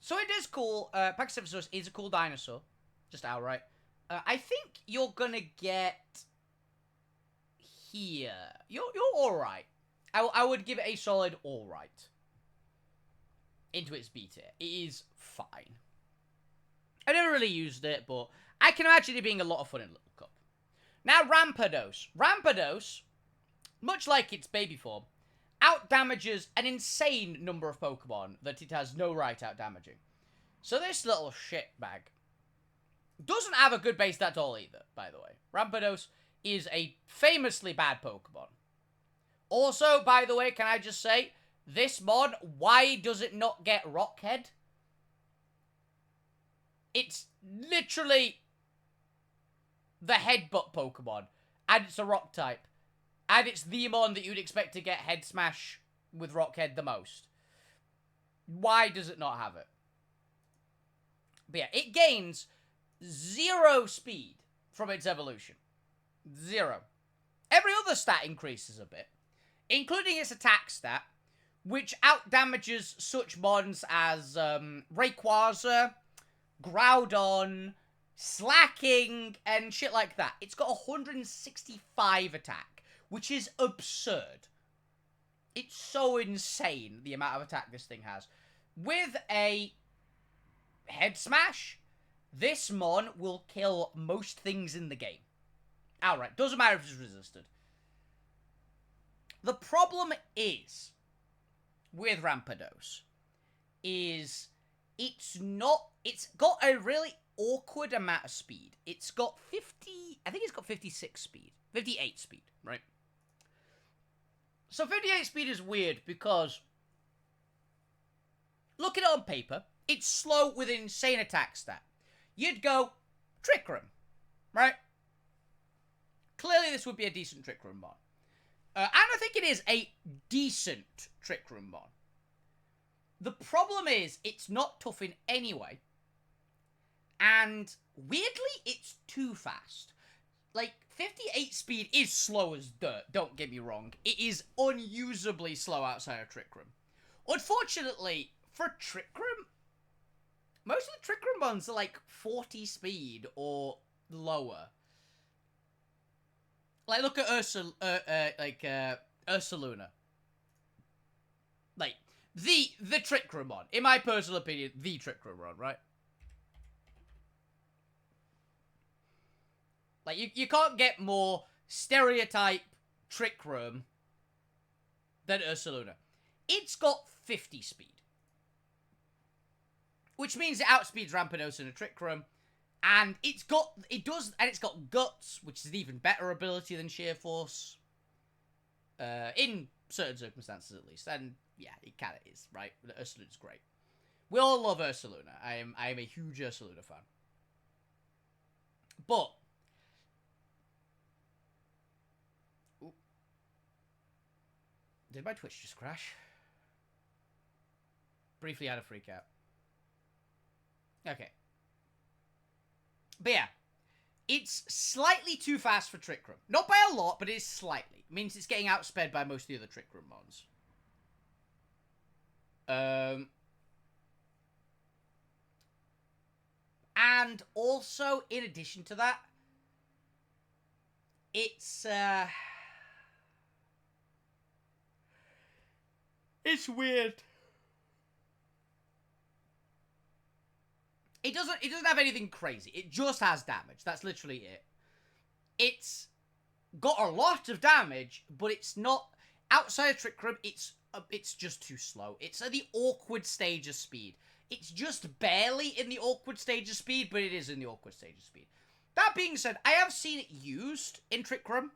So it is cool. Pachycephalosaurus is a cool dinosaur. Just outright. I think you're gonna get here. You're alright. I would give it a solid alright. Into its B tier. It is fine. I never really used it, but I can imagine it being a lot of fun in Little Cup. Now, Rampardos. Rampardos, much like its baby form, out-damages an insane number of Pokemon that it has no right out-damaging. So this little shitbag doesn't have a good base stat at all either, by the way. Rampardos is a famously bad Pokemon. Also, by the way, can I just say, this mod, why does it not get Rockhead? It's literally the headbutt Pokemon, and it's a rock type. And it's the mon that you'd expect to get Head Smash with Rockhead the most. Why does it not have it? But yeah, it gains 0 speed from its evolution. 0. Every other stat increases a bit, including its attack stat, which out-damages such mons as Rayquaza, Groudon, Slacking, and shit like that. It's got 165 attack, which is absurd. It's so insane, the amount of attack this thing has. With a Head Smash, this mon will kill most things in the game. Outright. Doesn't matter if it's resisted. The problem is, with Rampardos, is it's got a really awkward amount of speed. It's got 50, I think it's got 56 speed. 58 speed, right? So 58 speed is weird because, looking at it on paper, it's slow with an insane attack stat. You'd go, Trick Room, right? Clearly this would be a decent Trick Room mon. And I think it is a decent Trick Room mon. The problem is, it's not tough in any way. And, weirdly, it's too fast. Like, 58 speed is slow as dirt, don't get me wrong. It is unusably slow outside of Trick Room. Unfortunately, for Trick Room, most of the Trick Room mons are like 40 speed or lower. Like, look at Ursaluna. Like, the Trick Room mon. In my personal opinion, the Trick Room mon, right? Like, you can't get more stereotype Trick Room than Ursaluna. It's got 50 speed. Which means it outspeeds Rampardos in a Trick Room. And it's got Guts, which is an even better ability than Sheer Force. In certain circumstances, at least. And, yeah, it kind of is, right? Ursaluna's great. We all love Ursaluna. I am a huge Ursaluna fan. But, did my Twitch just crash? Briefly had a freak out. Okay. But yeah, it's slightly too fast for Trick Room. Not by a lot, but it is slightly. It means it's getting outsped by most of the other Trick Room mons. And also, in addition to that, it's weird. It doesn't have anything crazy. It just has damage. That's literally it. It's got a lot of damage, but it's not outside of Trick Room. It's just too slow. It's at the awkward stage of speed. It's just barely in the awkward stage of speed, but it is in the awkward stage of speed. That being said, I have seen it used in Trick Room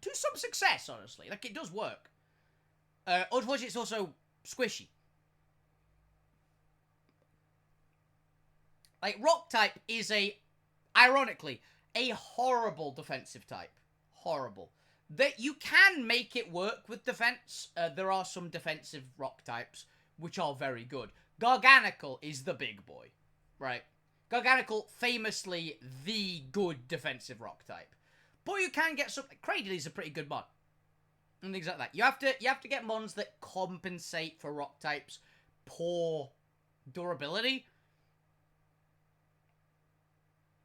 to some success, honestly. Like, it does work. Unfortunately, it's also squishy. Like, Rock type is ironically, a horrible defensive type. Horrible. That you can make it work with defense. There are some defensive rock types which are very good. Garganical is the big boy, right? Garganical, famously the good defensive rock type. But you can get some... Cradley's a pretty good mod. And things like that. You have to get mons that compensate for rock types' poor durability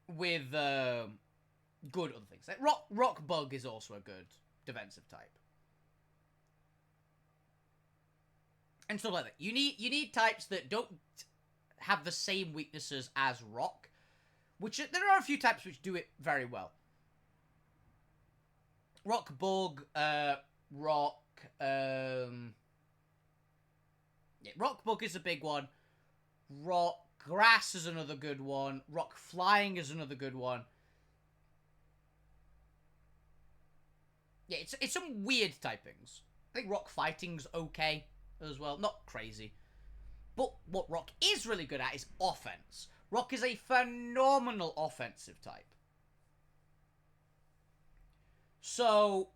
with good other things. Like rock bug is also a good defensive type. And stuff like that. You need types that don't have the same weaknesses as rock, which there are a few types which do it very well. Rock bug, rock bug is a big one. Rock grass is another good one. Rock flying is another good one. Yeah, it's some weird typings. I think rock fighting's okay as well. Not crazy. But what rock is really good at is offense. Rock is a phenomenal offensive type. So,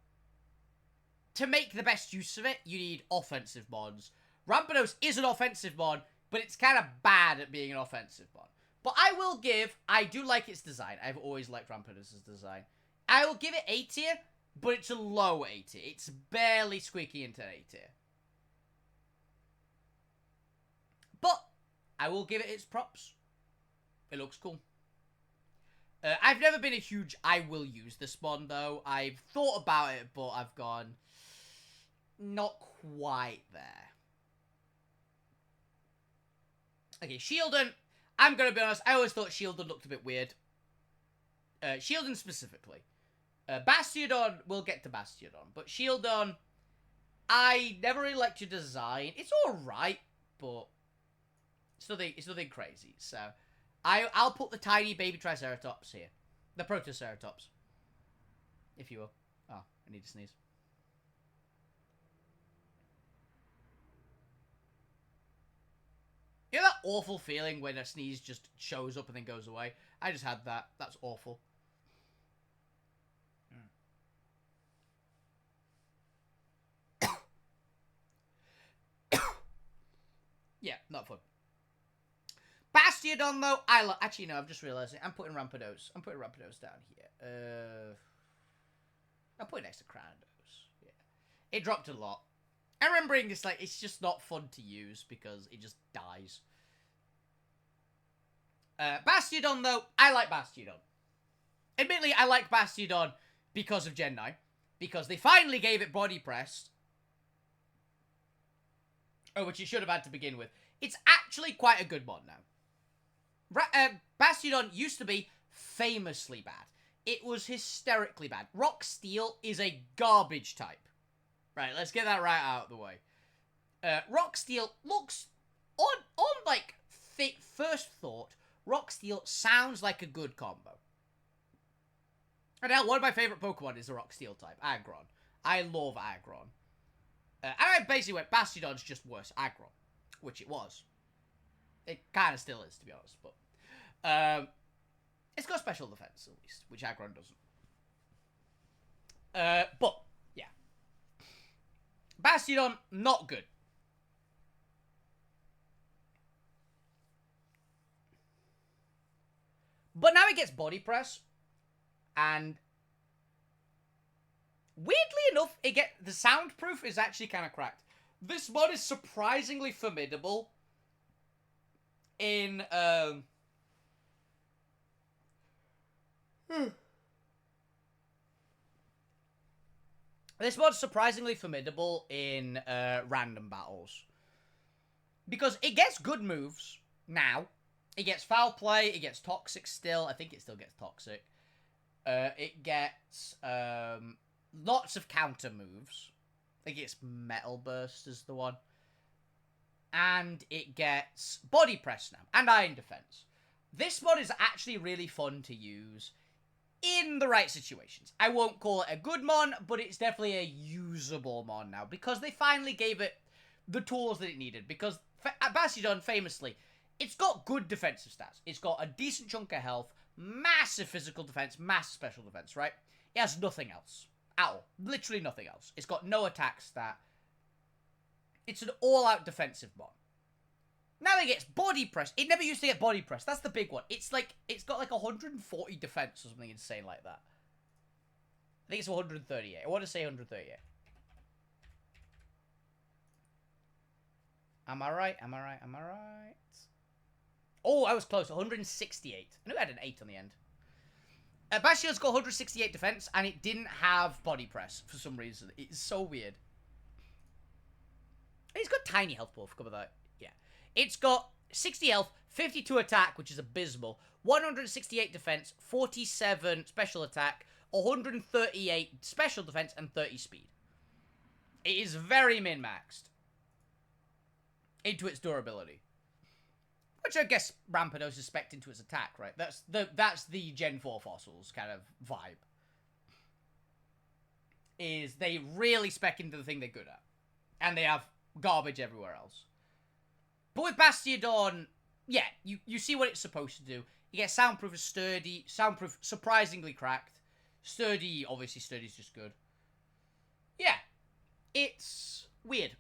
to make the best use of it, you need offensive mods. Rampardos is an offensive mod, but it's kind of bad at being an offensive mod. But I do like its design. I've always liked Rampardos' design. I will give it A tier, but it's a low A tier. It's barely squeaking into A tier. But I will give it its props. It looks cool. I've never been a huge I will use this mod, though. I've thought about it, but I've gone not quite there. Okay, Shieldon. I'm going to be honest. I always thought Shieldon looked a bit weird. Shieldon specifically. Bastiodon, we'll get to Bastiodon. But Shieldon, I never really liked your design. It's alright, but it's nothing crazy. So, I'll put the tiny baby Triceratops here. The Protoceratops. If you will. Oh, I need to sneeze. You know that awful feeling when a sneeze just shows up and then goes away? I just had that. That's awful. Yeah, not fun. Bastiodon, though, actually, no, I've just realized it. I'm putting Rampardos. I'm putting Rampardos down here. I'll put it next to Cranidos. Yeah. It dropped a lot. I'm remembering this, like, it's just not fun to use because it just dies. Bastiodon, though, I like Bastiodon. Admittedly, I like Bastiodon because of Gen 9. Because they finally gave it body pressed. Oh, which it should have had to begin with. It's actually quite a good mod now. Bastiodon used to be famously bad. It was hysterically bad. Rock Steel is a garbage type. Right, let's get that right out of the way. Rock Steel looks, on like, first thought, Rock Steel sounds like a good combo. And now, one of my favorite Pokemon is the Rock Steel type, Aggron. I love Aggron. And I basically went, Bastiodon's just worse Aggron. Which it was. It kind of still is, to be honest, but... it's got special defense, at least, which Aggron doesn't. But, yeah. Bastiodon, not good. But now it gets body press, and... weirdly enough, the soundproof is actually kind of cracked. This mod is surprisingly formidable in, This mod's surprisingly formidable in, random battles. Because it gets good moves, Now, it gets foul play, it gets toxic still. I think it still gets toxic. It gets lots of counter moves. I think it's Metal Burst is the one. And it gets Body Press now, and Iron Defense. This mod is actually really fun to use in the right situations. I won't call it a good mon, but it's definitely a usable mon now, because they finally gave it the tools that it needed. Because Bastion, famously, it's got good defensive stats. It's got a decent chunk of health, massive physical defense, massive special defense, right? It has nothing else. At all. Literally nothing else. It's got no attack stat. It's an all-out defensive mon. Now it gets body press. It never used to get body press. That's the big one. It's got like 140 defense or something insane like that. I think it's 138. I want to say 138. Am I right? Am I right? Am I right? Oh, I was close. 168. I knew I had an 8 on the end. Bastion's got 168 defense, and it didn't have body press for some reason. It's so weird. It's got tiny health buff. Cover that. Yeah. It's got 60 health, 52 attack, which is abysmal, 168 defense, 47 special attack, 138 special defense, and 30 speed. It is very min-maxed into its durability. Which I guess Rampardos is spec'd into its attack, right? That's the Gen 4 fossils kind of vibe. Is they really spec into the thing they're good at. And they have garbage everywhere else. But with Bastiodon, yeah, you see what it's supposed to do. You get soundproof is sturdy, soundproof surprisingly cracked. Sturdy, obviously sturdy's just good. Yeah. It's weird.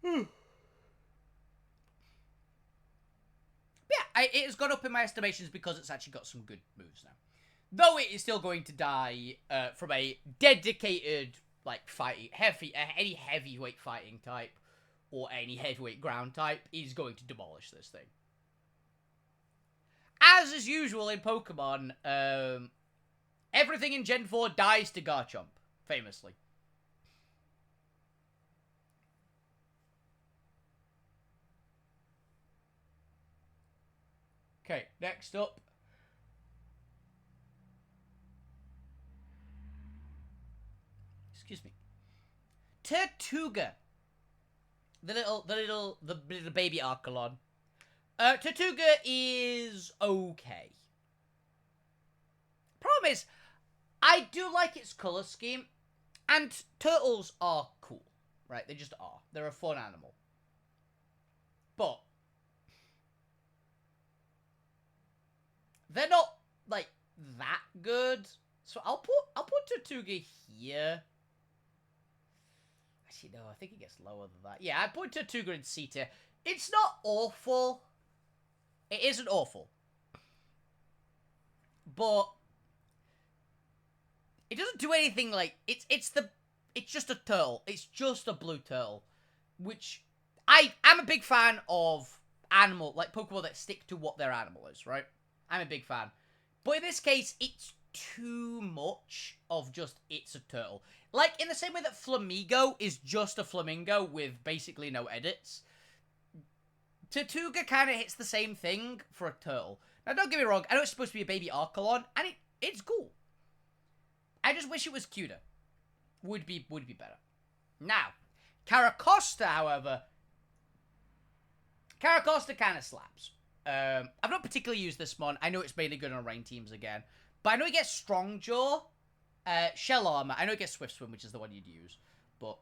Yeah, it has gone up in my estimations because it's actually got some good moves now. Though it is still going to die from a dedicated, like, fighting, any heavyweight fighting type, or any heavyweight ground type, is going to demolish this thing. As is usual in Pokemon, everything in Gen 4 dies to Garchomp, famously. Okay, next up. Excuse me. Tortuga. The little baby Archelon. Tortuga is okay. Problem is, I do like its color scheme, and turtles are cool, right? They just are. They're a fun animal. But they're not like that good. So I'll put Tortuga here. Actually, no, I think it gets lower than that. Yeah, I put Tortuga in C tier. It's not awful. It isn't awful. But it doesn't do anything like it's just a turtle. It's just a blue turtle. Which I'm a big fan of animal, like Pokemon that stick to what their animal is, right? I'm a big fan. But in this case, it's too much of just it's a turtle. Like, in the same way that Flamigo is just a flamingo with basically no edits, Tortuga kind of hits the same thing for a turtle. Now, don't get me wrong, I know it's supposed to be a baby Archelon, and it's cool. I just wish it was cuter. Would be better. Now, Caracosta, however, Caracosta kind of slaps. I've not particularly used this mon. I know it's mainly good on rain teams again. But I know it gets Strong Jaw, Shell Armor. I know it gets Swift Swim, which is the one you'd use. But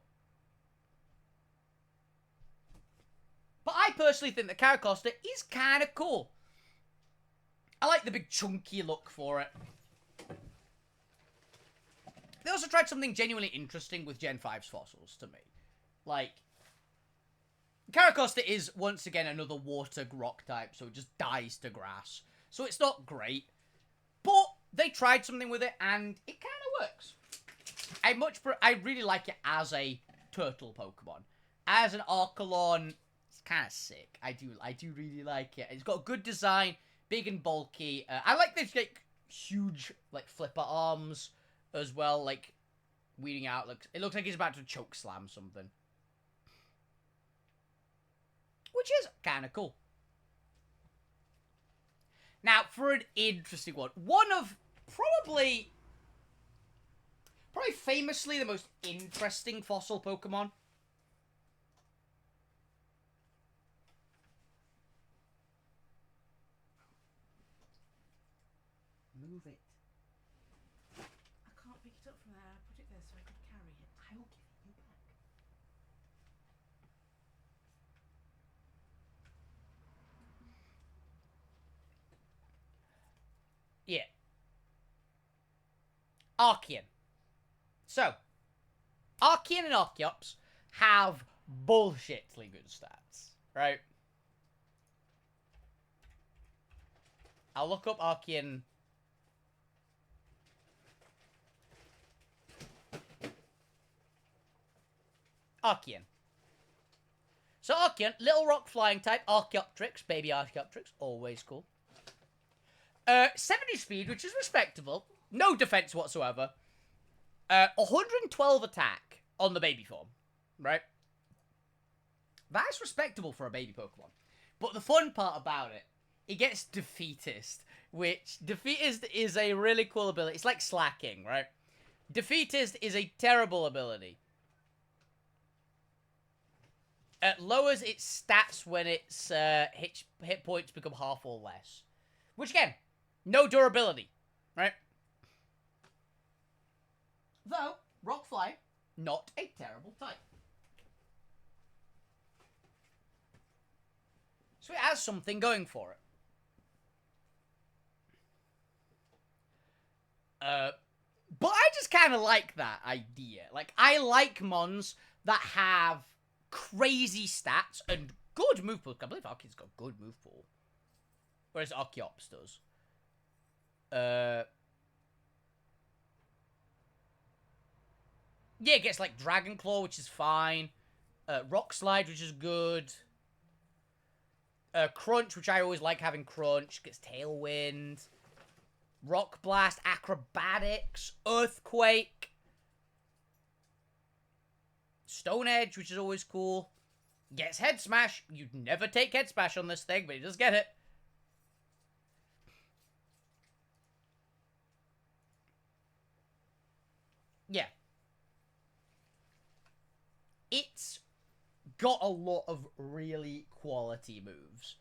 I personally think that Caracosta is kind of cool. I like the big chunky look for it. They also tried something genuinely interesting with Gen 5's fossils, to me. Like, Caracosta is, once again, another water rock type, so it just dies to grass. So it's not great. But they tried something with it, and it kind of works. I really like it as a turtle Pokemon. As an Archelon, it's kind of sick. I do really like it. It's got a good design, big and bulky. I like this, like, huge, like, flipper arms as well, like, weeding out. It looks like he's about to choke slam something. which is kind of cool. Now, for an interesting one of probably famously the most interesting fossil Pokemon. Move it. I can't pick it up from there. I put it there so I could carry it. I will give it you back. Yeah. Archean. So, Archean and Archeops have bullshitly good stats, right? I'll look up Archean. Archean. So Archean, little rock flying type, Archaeopteryx, baby Archaeopteryx, always cool. 70 speed, which is respectable. No defense whatsoever. 112 attack on the baby form, right? That's respectable for a baby Pokemon. But the fun part about it, it gets Defeatist, which Defeatist is a really cool ability. It's like Slacking, right? Defeatist is a terrible ability. It lowers its stats when its hit points become half or less. Which, again, no durability, right? Though, Rockfly, not a terrible type. So it has something going for it. But I just kind of like that idea. Like, I like Mons that have crazy stats and good move pool. I believe Archean's got good move pool. Whereas Archeops does. Yeah, it gets like Dragon Claw, which is fine. Rock Slide, which is good. Crunch, which I always like having Crunch. Gets Tailwind. Rock Blast, Acrobatics, Earthquake. Stone Edge, which is always cool. Gets Head Smash. You'd never take Head Smash on this thing, but he does get it. Yeah. It's got a lot of really quality moves.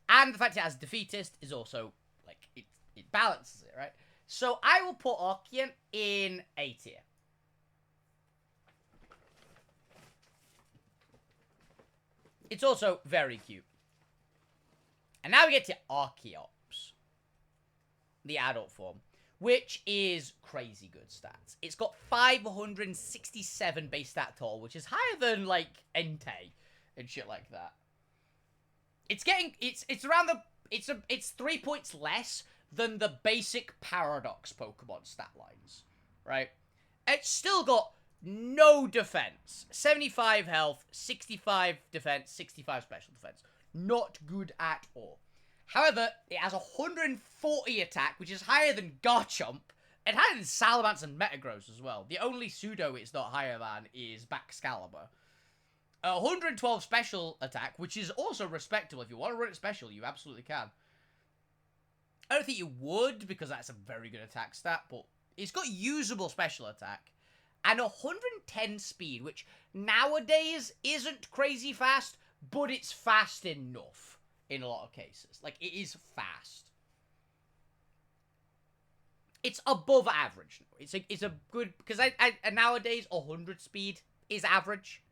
And the fact it has Defeatist is also, like, it balances it, right? So I will put Archean in A tier. It's also very cute. And now we get to Archeops. The adult form. Which is crazy good stats. It's got 567 base stat total, which is higher than, like, Entei and shit like that. It's getting... It's around the... It's 3 points less than the basic Paradox Pokemon stat lines. Right? It's still got no defense. 75 health, 65 defense, 65 special defense. Not good at all. However, it has 140 attack, which is higher than Garchomp, and higher than Salamence and Metagross as well. The only pseudo it's not higher than is Baxcalibur. 112 special attack, which is also respectable. If you want to run it special, you absolutely can. I don't think you would, because that's a very good attack stat, but it's got usable special attack. And 110 speed, which nowadays isn't crazy fast, but it's fast enough. In a lot of cases. Like, it is fast. It's above average. It's a good... Because nowadays, 100 speed is average.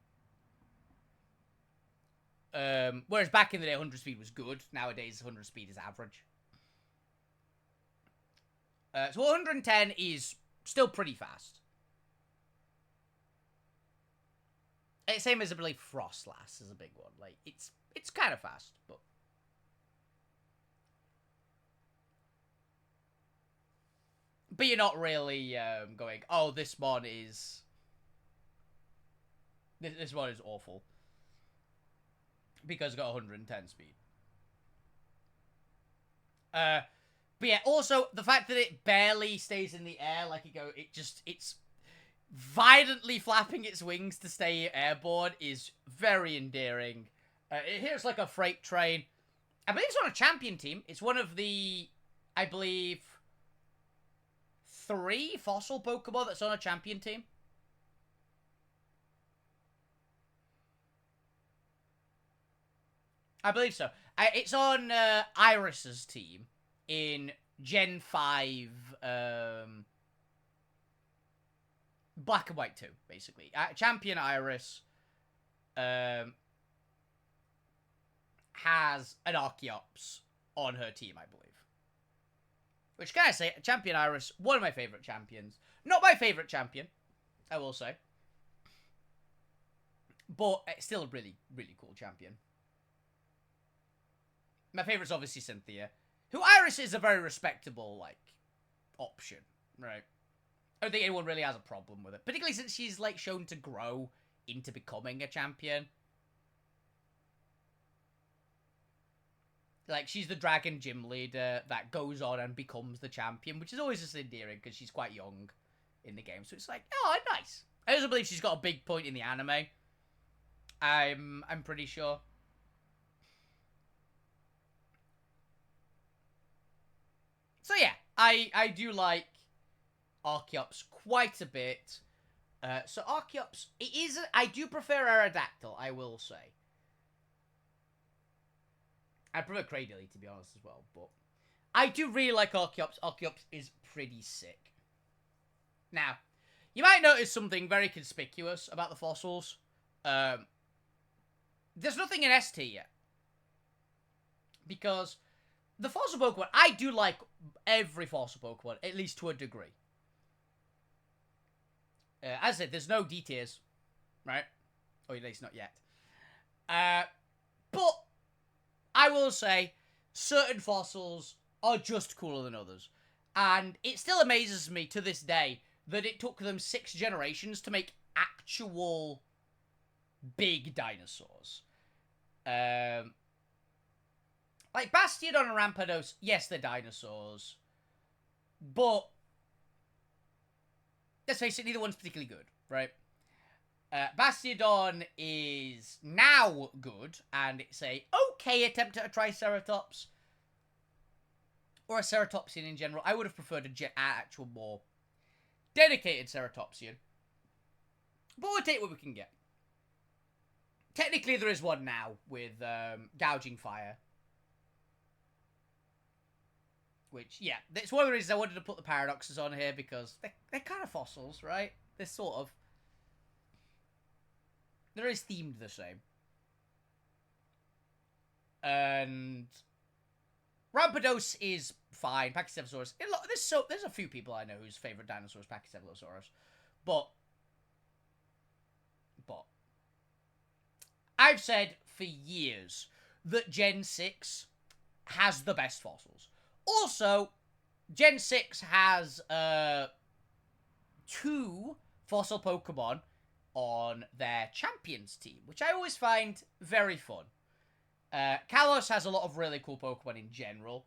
Whereas back in the day, 100 speed was good. Nowadays, 100 speed is average. So 110 is still pretty fast. Same as, I believe, Frostlass is a big one. Like, it's kind of fast, but... But you're not really going, oh, this one is... This one is awful. Because it's got 110 speed. But yeah, also, the fact that it barely stays in the air, like it's violently flapping its wings to stay airborne is very endearing. Here's like a freight train. I believe it's on a champion team. It's one of the, I believe, 3 fossil Pokemon that's on a champion team. I believe so. It's on Iris's team in Gen 5 Black and White 2, basically. Champion Iris has an Archeops on her team, I believe. Which, can I say, Champion Iris, one of my favourite champions. Not my favourite champion, I will say. But it's still a really, really cool champion. My favourite's obviously Cynthia, who Iris is a very respectable, like, option, right? I don't think anyone really has a problem with it. Particularly since she's, like, shown to grow into becoming a champion. Like, she's the dragon gym leader that goes on and becomes the champion, which is always just endearing because she's quite young in the game. So it's like, oh, nice. I also believe she's got a big point in the anime. I'm pretty sure. So yeah, I do like Archeops quite a bit. So Archeops, I do prefer Aerodactyl, I will say. I prefer Cradily, to be honest, as well, but I do really like Archeops. Archeops is pretty sick. Now, you might notice something very conspicuous about the fossils. There's nothing in S tier yet. Because the fossil Pokemon, I do like every fossil Pokemon, at least to a degree. As I said, there's no D tiers, right? Or at least not yet. But I will say, certain fossils are just cooler than others. And it still amazes me to this day that it took them 6 generations to make actual big dinosaurs. Like, Bastiodon and Rampardos, yes, they're dinosaurs. But, let's face it, neither one's particularly good, right? Bastiodon is now good, and it's a okay attempt at a Triceratops. Or a Ceratopsian in general. I would have preferred an actual more dedicated Ceratopsian. But we'll take what we can get. Technically, there is one now with Gouging Fire. Which, yeah, it's one of the reasons I wanted to put the Paradoxes on here, because they're kind of fossils, right? They're sort of. They're always themed the same. And Rampardos is fine. Pachycephalosaurus. There's a few people I know whose favourite dinosaur is Pachycephalosaurus. But I've said for years that Gen 6 has the best fossils. Also, Gen 6 has 2 fossil Pokemon on their Champions team, which I always find very fun. Kalos has a lot of really cool Pokemon in general.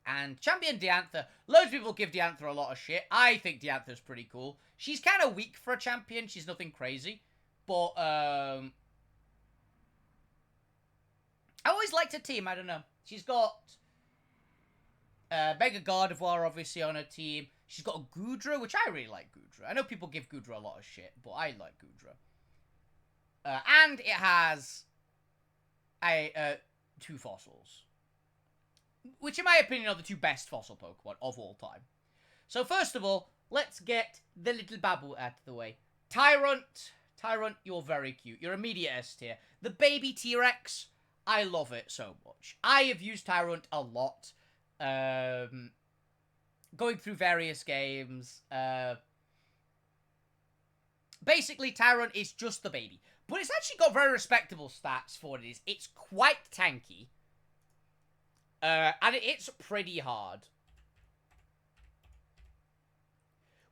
And Champion Diantha, loads of people give Diantha a lot of shit. I think Diantha's pretty cool. She's kind of weak for a champion. She's nothing crazy. But, I always liked her team. I don't know. She's got Mega Gardevoir, obviously, on her team. She's got a Goodra, which I really like Goodra. I know people give Goodra a lot of shit, but I like Goodra. And it has 2 fossils. Which, in my opinion, are the 2 best fossil Pokemon of all time. So, first of all, let's get the little Babu out of the way. Tyrant. Tyrant, you're very cute. You're immediate S tier. The baby T-Rex, I love it so much. I have used Tyrant a lot. Going through various games. Basically, Tyrant is just the baby. But it's actually got very respectable stats for what it is. It's quite tanky. And it's pretty hard.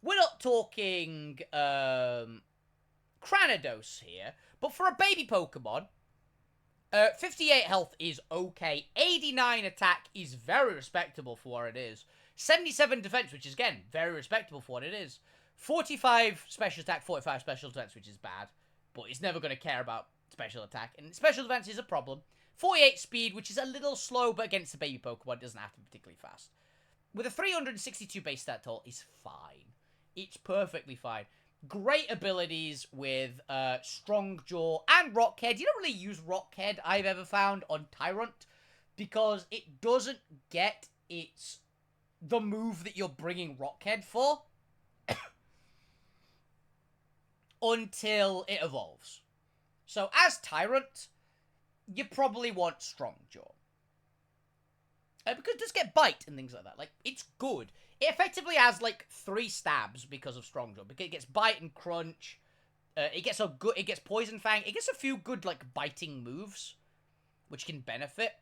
We're not talking Cranidos here, but for a baby Pokemon, 58 health is okay. 89 attack is very respectable for what it is. 77 defense, which is, again, very respectable for what it is. 45 special attack, 45 special defense, which is bad. But it's never going to care about special attack, and special defense is a problem. 48 speed, which is a little slow, but against the baby Pokemon, doesn't have to be particularly fast. With a 362 base stat total, is fine. It's perfectly fine. Great abilities with Strong Jaw and Rockhead. You don't really use Rockhead, I've ever found, on Tyrant, because it doesn't get the move that you're bringing Rockhead for until it evolves. So as Tyrant, you probably want Strong Jaw. Because it does get Bite and things like that. Like, it's good. It effectively has, like, 3 stabs because of Strong Jaw. Because it gets Bite and Crunch. It gets Poison Fang. It gets a few good, like, biting moves, which can benefit.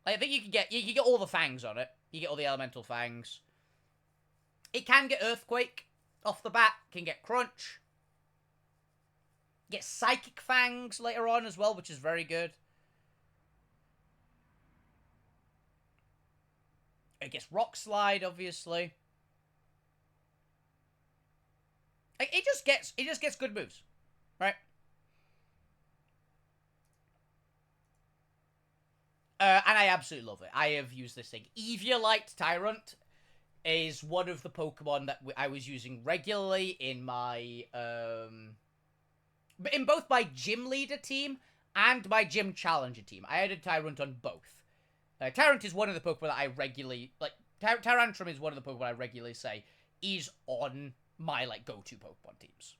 Like, I think you can get all the fangs on it. You get all the elemental fangs. It can get Earthquake off the bat. Can get Crunch. Get Psychic Fangs later on as well, which is very good. It gets Rock Slide, obviously. It just gets good moves, right? And I absolutely love it. I have used this thing. Eviolite Tyrant is one of the Pokemon that I was using regularly in my in both my gym leader team and my gym challenger team. I added Tyrant on both. Tyrant is one of the Pokemon that I regularly, like, Tyrantrum is one of the Pokemon I regularly say is on my, like, go-to Pokemon teams.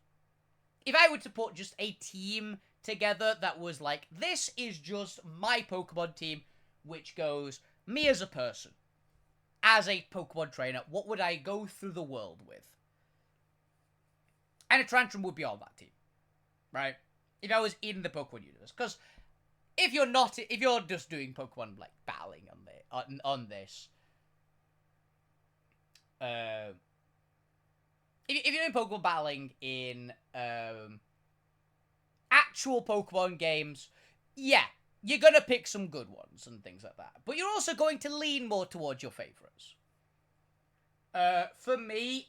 If I were to put just a team together that was like, this is just my Pokemon team, which goes me as a person, as a Pokemon trainer, what would I go through the world with? And a Tyrantrum would be on that team, right? If I was in the Pokemon universe, because if you're just doing Pokemon, like, battling on this, if you're doing Pokemon battling in, actual Pokemon games, yeah, you're gonna pick some good ones and things like that. But you're also going to lean more towards your favorites. For me,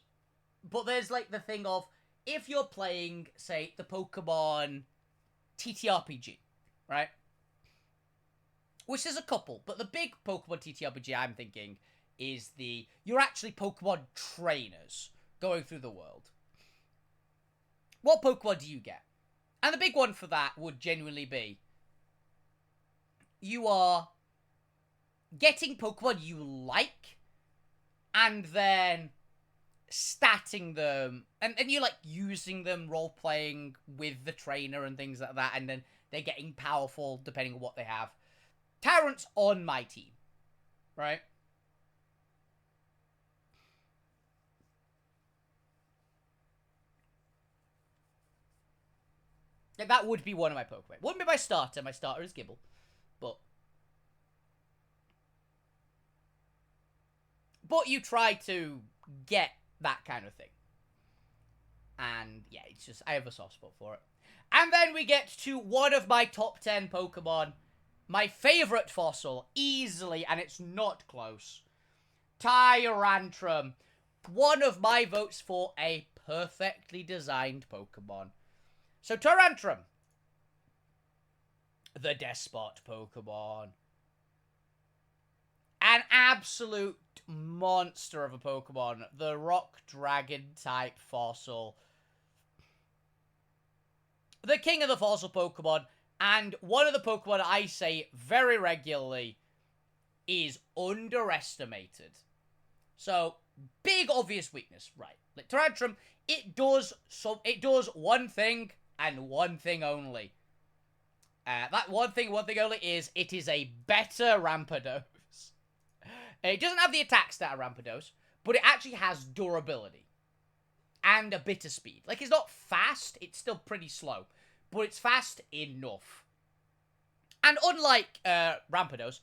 but there's, like, the thing of, if you're playing, say, the Pokemon TTRPG, right? Which there's a couple, but the big Pokemon TTRPG I'm thinking is you're actually Pokemon trainers going through the world. What Pokemon do you get? And the big one for that would genuinely be, you are getting Pokemon you like, and then statting them, and you, like, using them, role-playing with the trainer and things like that, and then they're getting powerful depending on what they have. Tyrant's on my team, right? Yeah, that would be one of my Pokemon. Wouldn't be my starter. My starter is Gibble. But you try to get that kind of thing. And, yeah, it's just, I have a soft spot for it. And then we get to one of my top 10 Pokemon. My favorite fossil, easily, and it's not close. Tyrantrum. One of my votes for a perfectly designed Pokemon. So, Tyrantrum. The Despot Pokemon. An absolute monster of a Pokemon. The Rock Dragon type fossil. The king of the fossil Pokemon. And one of the Pokemon I say very regularly is underestimated. So, big obvious weakness, right? Like, Tyrantrum, it does one thing, and one thing only. That one thing only is, it is a better Rampardos. It doesn't have the attack stat of Rampardos, but it actually has durability. And a bit of speed. Like, it's not fast, it's still pretty slow. But it's fast enough. And unlike Rampardos,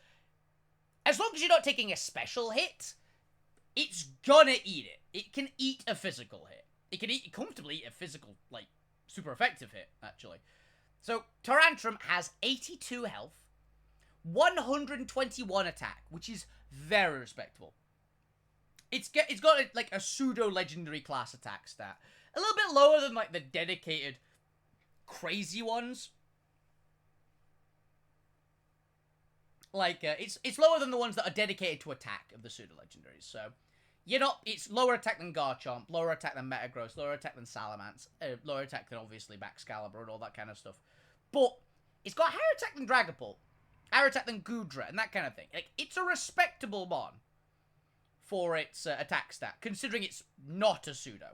as long as you're not taking a special hit, it's gonna eat it. It can eat a physical hit. It can comfortably eat a physical, like, super effective hit, actually. So, Tyrantrum has 82 health, 121 attack, which is very respectable. It's got, like, a pseudo-legendary class attack stat. A little bit lower than, like, the dedicated crazy ones. Like, it's lower than the ones that are dedicated to attack of the pseudo-legendaries, so... You're not... It's lower attack than Garchomp, lower attack than Metagross, lower attack than Salamence, lower attack than, obviously, Excalibur and all that kind of stuff. But, it's got higher attack than Dragapult, higher attack than Goodra, and that kind of thing. Like, it's a respectable mon for its attack stat, considering it's not a pseudo.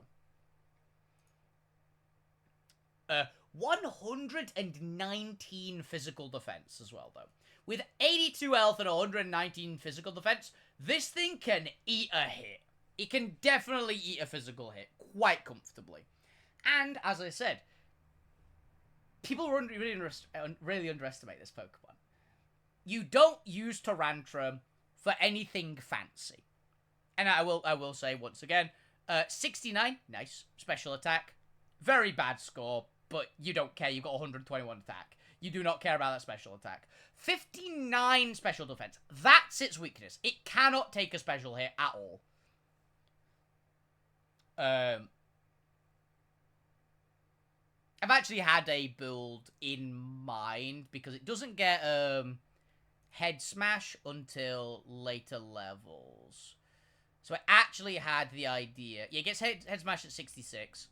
119 physical defense as well, though. With 82 health and 119 physical defense, this thing can eat a hit. It can definitely eat a physical hit quite comfortably. And, as I said, people really underestimate this Pokemon. You don't use Tyrantrum for anything fancy. And I will say once again, 69, nice, special attack. Very bad score, but you don't care, you've got 121 attack. You do not care about that special attack. 59 special defense, that's its weakness. It cannot take a special hit at all. I've actually had a build in mind, because it doesn't get Head Smash until later levels. So I actually had the idea. Yeah, it gets Head Smash at 66.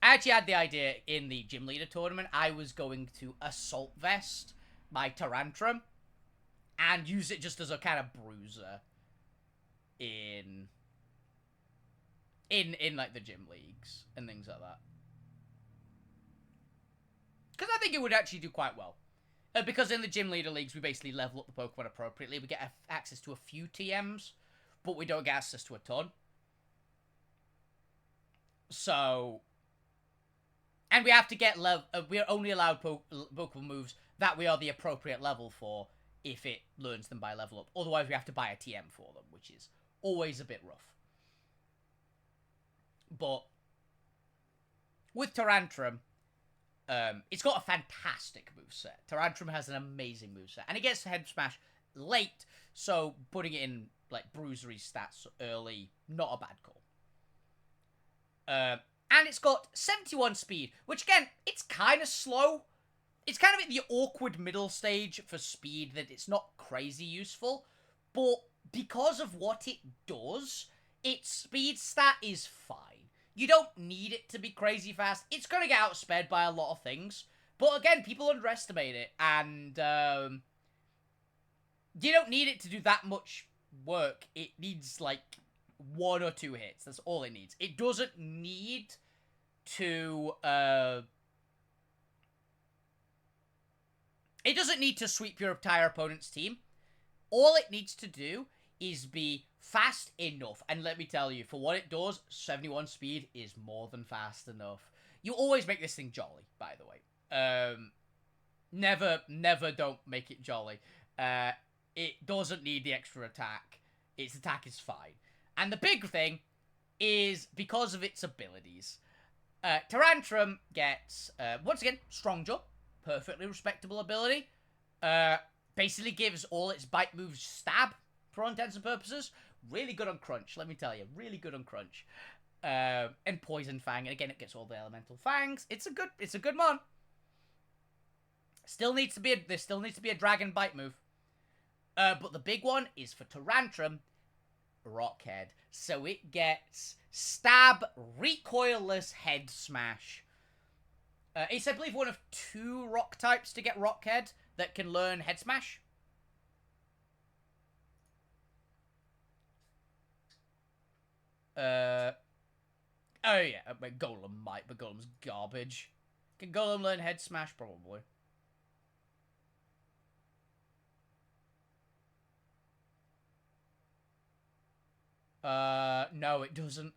I actually had the idea in the Gym Leader tournament. I was going to Assault Vest my Tyrantrum and use it just as a kind of bruiser in like the gym leagues and things like that. Because I think it would actually do quite well. Because in the Gym Leader leagues, we basically level up the Pokemon appropriately. We get access to a few TMs, but we don't get access to a ton. So... And we have to get we're only allowed Pokemon moves that we are the appropriate level for if it learns them by level up. Otherwise, we have to buy a TM for them, which is always a bit rough. But with Tyrantrum, it's got a fantastic moveset. Tyrantrum has an amazing moveset. And it gets Head Smash late, so putting it in, like, bruisery stats early, not a bad call. And it's got 71 speed, which, again, it's kind of slow. It's kind of at the awkward middle stage for speed that it's not crazy useful. But because of what it does, its speed stat is fine. You don't need it to be crazy fast. It's going to get outsped by a lot of things. But again, people underestimate it. And you don't need it to do that much work. It needs, like, 1 or 2 hits. That's all it needs. It doesn't need to... It doesn't need to sweep your entire opponent's team. All it needs to do is be fast enough. And let me tell you, for what it does, 71 speed is more than fast enough. You always make this thing jolly, by the way. Never don't make it jolly. It doesn't need the extra attack. Its attack is fine. And the big thing is because of its abilities. Tyrantrum gets, once again, Strong Jump. Perfectly respectable ability. Basically gives all its bite moves stab, for all intents and purposes. Really good on Crunch, let me tell you. Really good on Crunch. And Poison Fang. And again, it gets all the elemental fangs. It's a good mon. There still needs to be a dragon bite move. But the big one is for Tyrantrum, Rockhead. So it gets Stab, Recoilless Head Smash. It's, I believe, one of 2 rock types to get Rockhead that can learn Head Smash. Oh yeah, Golem might, but Golem's garbage. Can Golem learn Head Smash? Probably. No, it doesn't.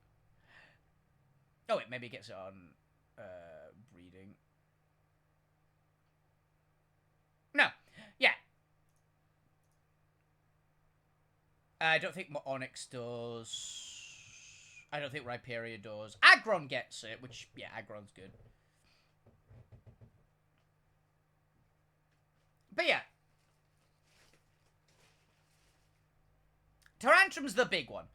Oh, wait, maybe it gets it on, breeding. No, yeah. I don't think Onyx does. I don't think Rhyperior does. Aggron gets it, which, yeah, Aggron's good. But yeah. Tyrantrum's the big one.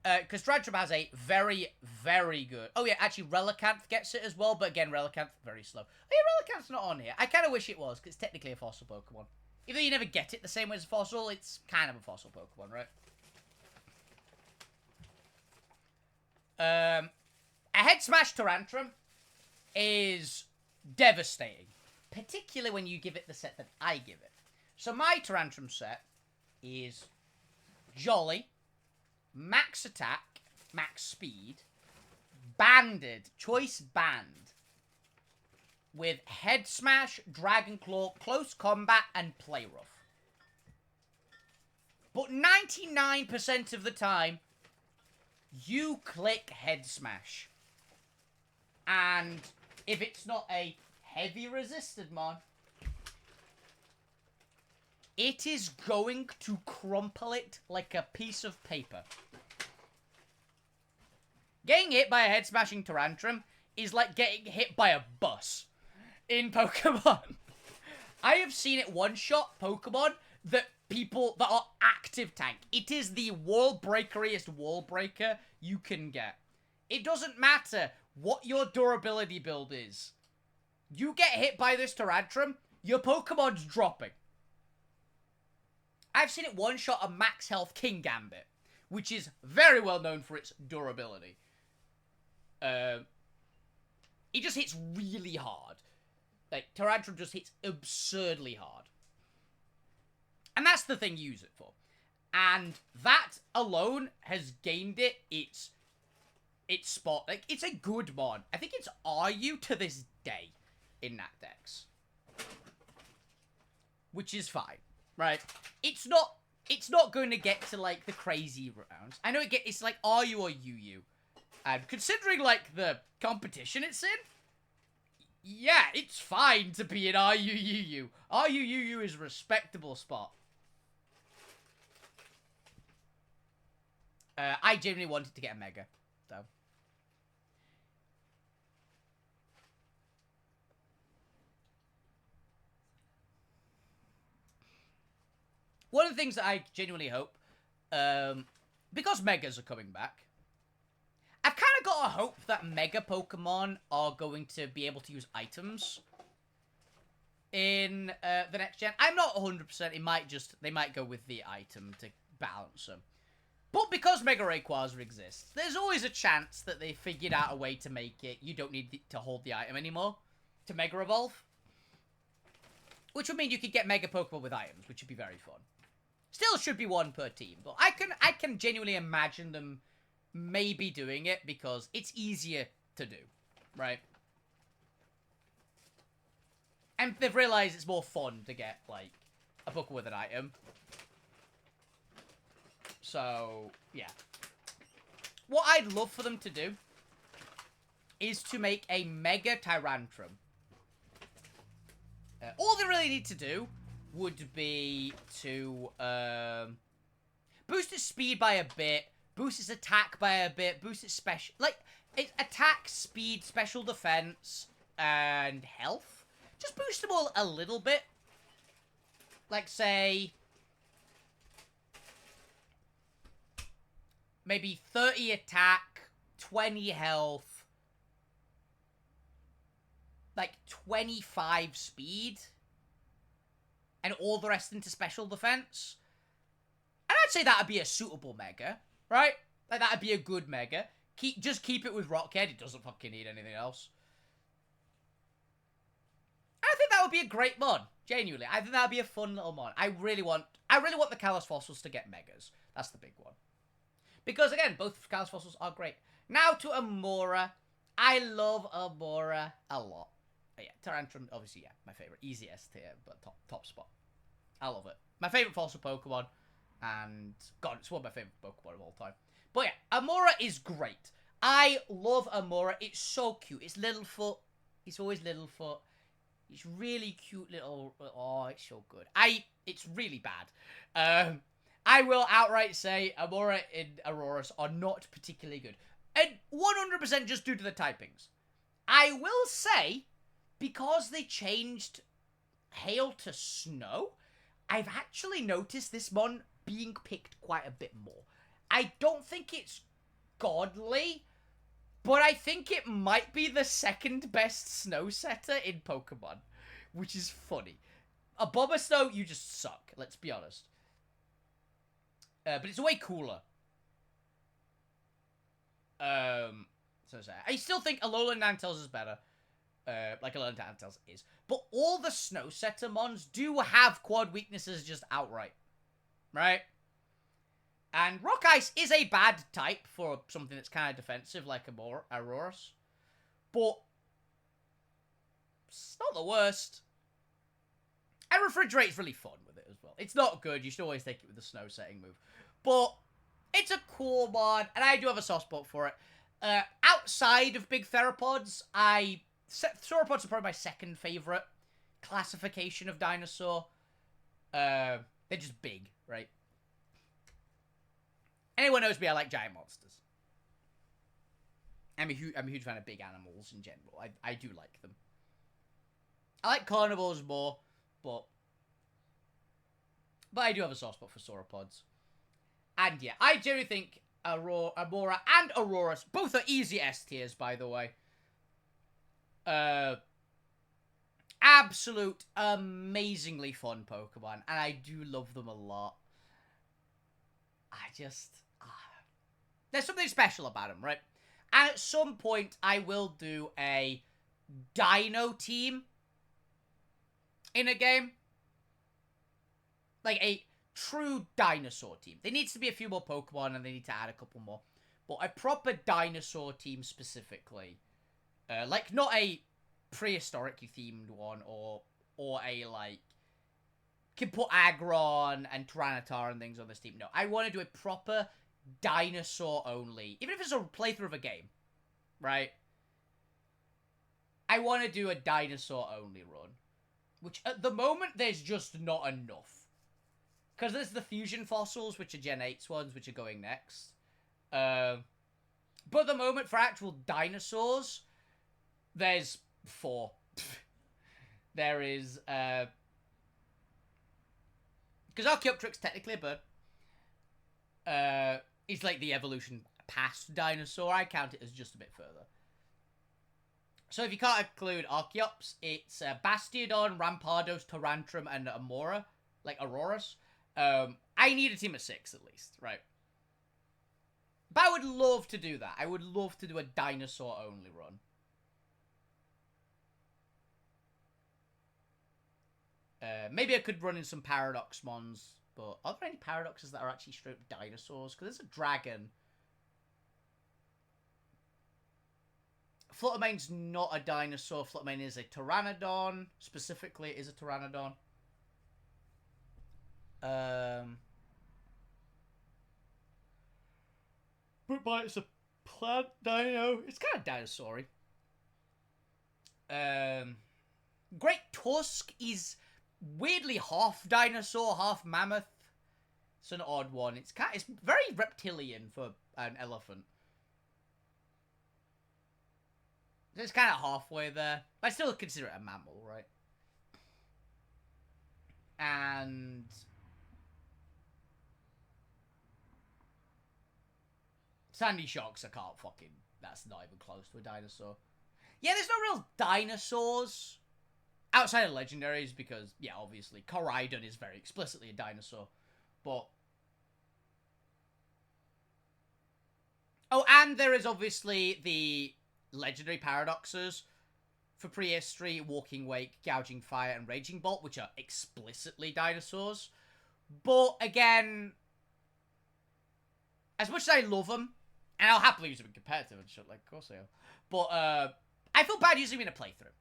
Because Tyrantrum has a very, very good... Oh, yeah, actually, Relicanth gets it as well, but again, Relicanth, very slow. Oh, yeah, Relicanth's not on here. I kind of wish it was, because it's technically a fossil Pokemon. Even though you never get it the same way as a fossil, it's kind of a fossil Pokemon, right? A Head Smash Tyrantrum is devastating. Particularly when you give it the set that I give it. So my Tyrantrum set is Jolly, Max Attack, Max Speed, Banded, Choice Band, with Head Smash, Dragon Claw, Close Combat, and Play Rough. But 99% of the time, you click Head Smash. And if it's not a heavy resisted mon, it is going to crumple it like a piece of paper. Getting hit by a head smashing Tyrantrum is like getting hit by a bus in Pokemon. I have seen it one-shot Pokemon that people that are active tank. It is the wall breakeriest wall breaker you can get. It doesn't matter what your durability build is. You get hit by this Tyrantrum, your Pokemon's dropping. I've seen it one-shot a max health King Gambit, which is very well known for its durability. It just hits really hard. Like, Tyrantrum just hits absurdly hard. And that's the thing you use it for. And that alone has gained it its spot. Like, it's a good mod. I think it's RU to this day in that dex. Which is fine, right? It's not going to get to, like, the crazy rounds. I know it's like RU or UU. And considering, like, the competition it's in, yeah, it's fine to be in RUUU. RUUU is a respectable spot. I genuinely wanted to get a Mega, though. One of the things that I genuinely hope, because Megas are coming back, I've kind of got a hope that Mega Pokemon are going to be able to use items in the next gen. I'm not 100%. They might go with the item to balance them. But because Mega Rayquaza exists, there's always a chance that they figured out a way to make it you don't need to hold the item anymore to Mega Evolve. Which would mean you could get Mega Pokemon with items, which would be very fun. Still should be one per team, but I can genuinely imagine them maybe doing it because it's easier to do, right? And they've realized it's more fun to get, like, a Pokemon with an item. So, yeah. What I'd love for them to do is to make a Mega Tyrantrum. All they really need to do would be to boost its speed by a bit, boost its attack by a bit, boost its special... Like, its attack, speed, special defense, and health. Just boost them all a little bit. Like, say... maybe 30 attack, 20 health, like 25 speed, and all the rest into special defense. And I'd say that'd be a suitable Mega, right? Like, that'd be a good Mega. Just keep it with Rockhead. It doesn't fucking need anything else. I think that would be a great mod. Genuinely. I think that would be a fun little mod. I really want the Kalos Fossils to get Megas. That's the big one. Because, again, both Kalos Fossils are great. Now to Amora. I love Amora a lot. Oh, yeah, Tyrantrum, obviously, yeah, my favorite. Easy S tier, but top spot. I love it. My favorite fossil Pokemon. And, God, it's one of my favorite Pokemon of all time. But, yeah, Amora is great. I love Amora. It's so cute. It's Littlefoot. It's always Littlefoot. It's really cute little... Oh, it's so good. It's really bad. I will outright say Amora and Aurorus are not particularly good. And 100% just due to the typings. I will say, because they changed Hail to Snow, I've actually noticed this one being picked quite a bit more. I don't think it's godly, but I think it might be the second best Snow setter in Pokemon, which is funny. A Bulbasaur, you just suck. Let's be honest. But it's way cooler. I still think Alolan Ninetales is better. Like Alolan Ninetales is. But all the Snow Setter mons do have quad weaknesses just outright. Right? And Rock Ice is a bad type for something that's kind of defensive, like Aurorus. But it's not the worst. And Refrigerate's really fun with it as well. It's not good. You should always take it with the Snow Setting move. But it's a cool mod, and I do have a soft spot for it. Outside of big theropods, sauropods are probably my second favorite classification of dinosaur. They're just big, right? Anyone knows me, I like giant monsters. I'm a huge fan of big animals in general. I do like them. I like carnivores more, but I do have a soft spot for sauropods. And yeah, I generally think Amora and Aurorus, both are easy S tiers, by the way. Absolute, amazingly fun Pokemon, and I do love them a lot. There's something special about them, right? And at some point, I will do a Dino team in a game. Like a true dinosaur team. There needs to be a few more Pokemon, and they need to add a couple more. But a proper dinosaur team specifically. Like, not a prehistorically themed one, or a, like, can put Aggron and Tyranitar and things on this team. No, I want to do a proper dinosaur only. Even if it's a playthrough of a game, right? I want to do a dinosaur only run. Which, at the moment, there's just not enough. Because there's the fusion fossils, which are Gen 8's ones, which are going next. But at the moment, for actual dinosaurs, there's 4. There is, because Archaeopteryx technically a bird. It's like the evolution past dinosaur. I count it as just a bit further. So if you can't include Archaeops, it's Bastiodon, Rampardos, Tyrantrum, and Amora. Like Aurorus. I need a team of 6 at least, right? But I would love to do that. I would love to do a dinosaur-only run. Maybe I could run in some Paradox mons, but are there any Paradoxes that are actually straight up dinosaurs? Because there's a dragon. Fluttermane's not a dinosaur. Fluttermane is a Pteranodon. Specifically, it is a Pteranodon. But it's a plant dino. It's kind of dinosaur-y. Great Tusk is weirdly half dinosaur, half mammoth. It's an odd one. It's very reptilian for an elephant. It's kind of halfway there. I still consider it a mammal, right? And Sandy Sharks, that's not even close to a dinosaur. Yeah, there's no real dinosaurs outside of legendaries because, yeah, obviously, Koraidon is very explicitly a dinosaur. But oh, and there is obviously the legendary paradoxes for prehistory, Walking Wake, Gouging Fire, and Raging Bolt, which are explicitly dinosaurs. But again, as much as I love them, and I'll happily use them in competitive and shit, like, of course I am. But I feel bad using them in a playthrough.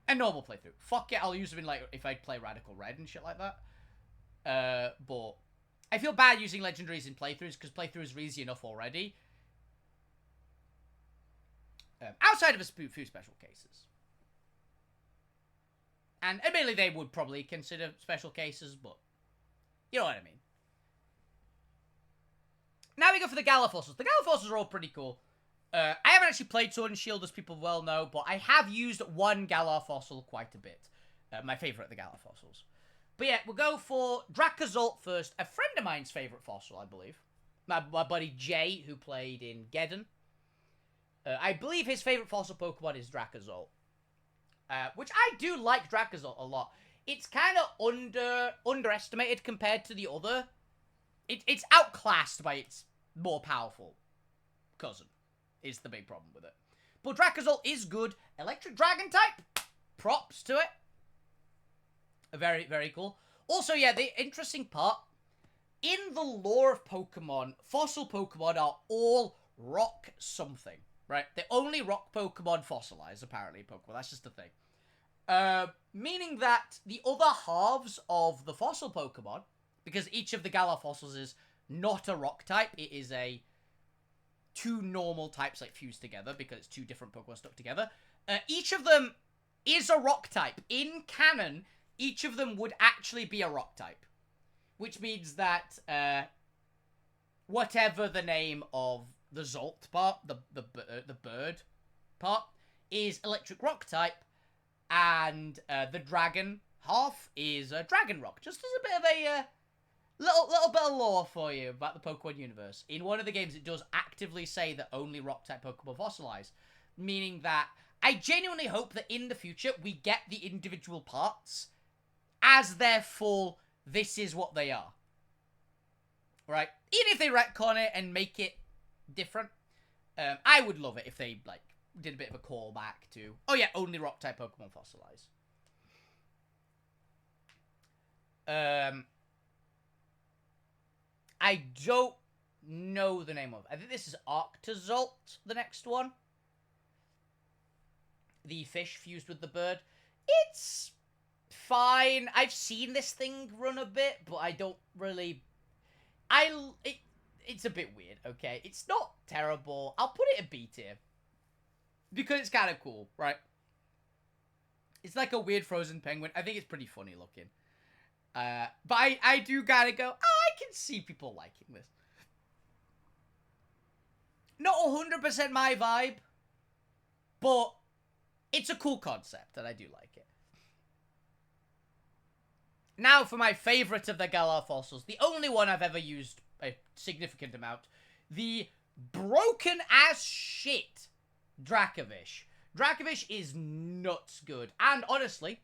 A normal playthrough. Fuck it, I'll use them in, like, if I play Radical Red and shit like that. But I feel bad using legendaries in playthroughs, because playthroughs are easy enough already. Outside of a few special cases. And admittedly, they would probably consider special cases, but you know what I mean. Now we go for the Galafossils. The Galafossils are all pretty cool. I haven't actually played Sword and Shield, as people well know, but I have used one Galar fossil quite a bit. My favourite of the Galar fossils. But yeah, we'll go for Dracozolt first. A friend of mine's favourite fossil, I believe. My buddy Jay, who played in Geddon. I believe his favourite fossil Pokemon is Dracozolt. Which I do like Dracozolt a lot. it's kind of underestimated compared to the other. It's outclassed by its more powerful cousin, is the big problem with it. But Dracozolt is good. Electric Dragon type, props to it. Very, very cool. Also, yeah, the interesting part, in the lore of Pokemon, fossil Pokemon are all rock something, right? The only rock Pokemon fossilize, apparently, in Pokemon. That's just the thing. Meaning that the other halves of the fossil Pokemon, because each of the Galar fossils is not a rock type, it is a two normal types like fused together because it's two different Pokemon stuck together. Each of them is a rock type. In canon, each of them would actually be a rock type, which means that whatever the name of the Zolt part, the bird part, is electric rock type, and the dragon half is dragon rock. Just as a bit of a little bit of lore for you about the Pokemon universe. In one of the games, it does actively say that only rock-type Pokemon fossilize, meaning that I genuinely hope that in the future, we get the individual parts as their full, this is what they are. Right? Even if they retcon it and make it different, I would love it if they, like, did a bit of a callback to, oh yeah, only rock-type Pokemon fossilize. I don't know the name of it. I think this is Arctozolt, the next one. The fish fused with the bird. It's fine. I've seen this thing run a bit, but I don't really... It's a bit weird, okay? It's not terrible. I'll put it in B tier. Because it's kind of cool, right? It's like a weird frozen penguin. I think it's pretty funny looking. But I do gotta go, I can see people liking this. Not 100% my vibe, but it's a cool concept, and I do like it. Now for my favourite of the Galar fossils, the only one I've ever used a significant amount, the broken as shit Dracovish. Dracovish is nuts good, and honestly,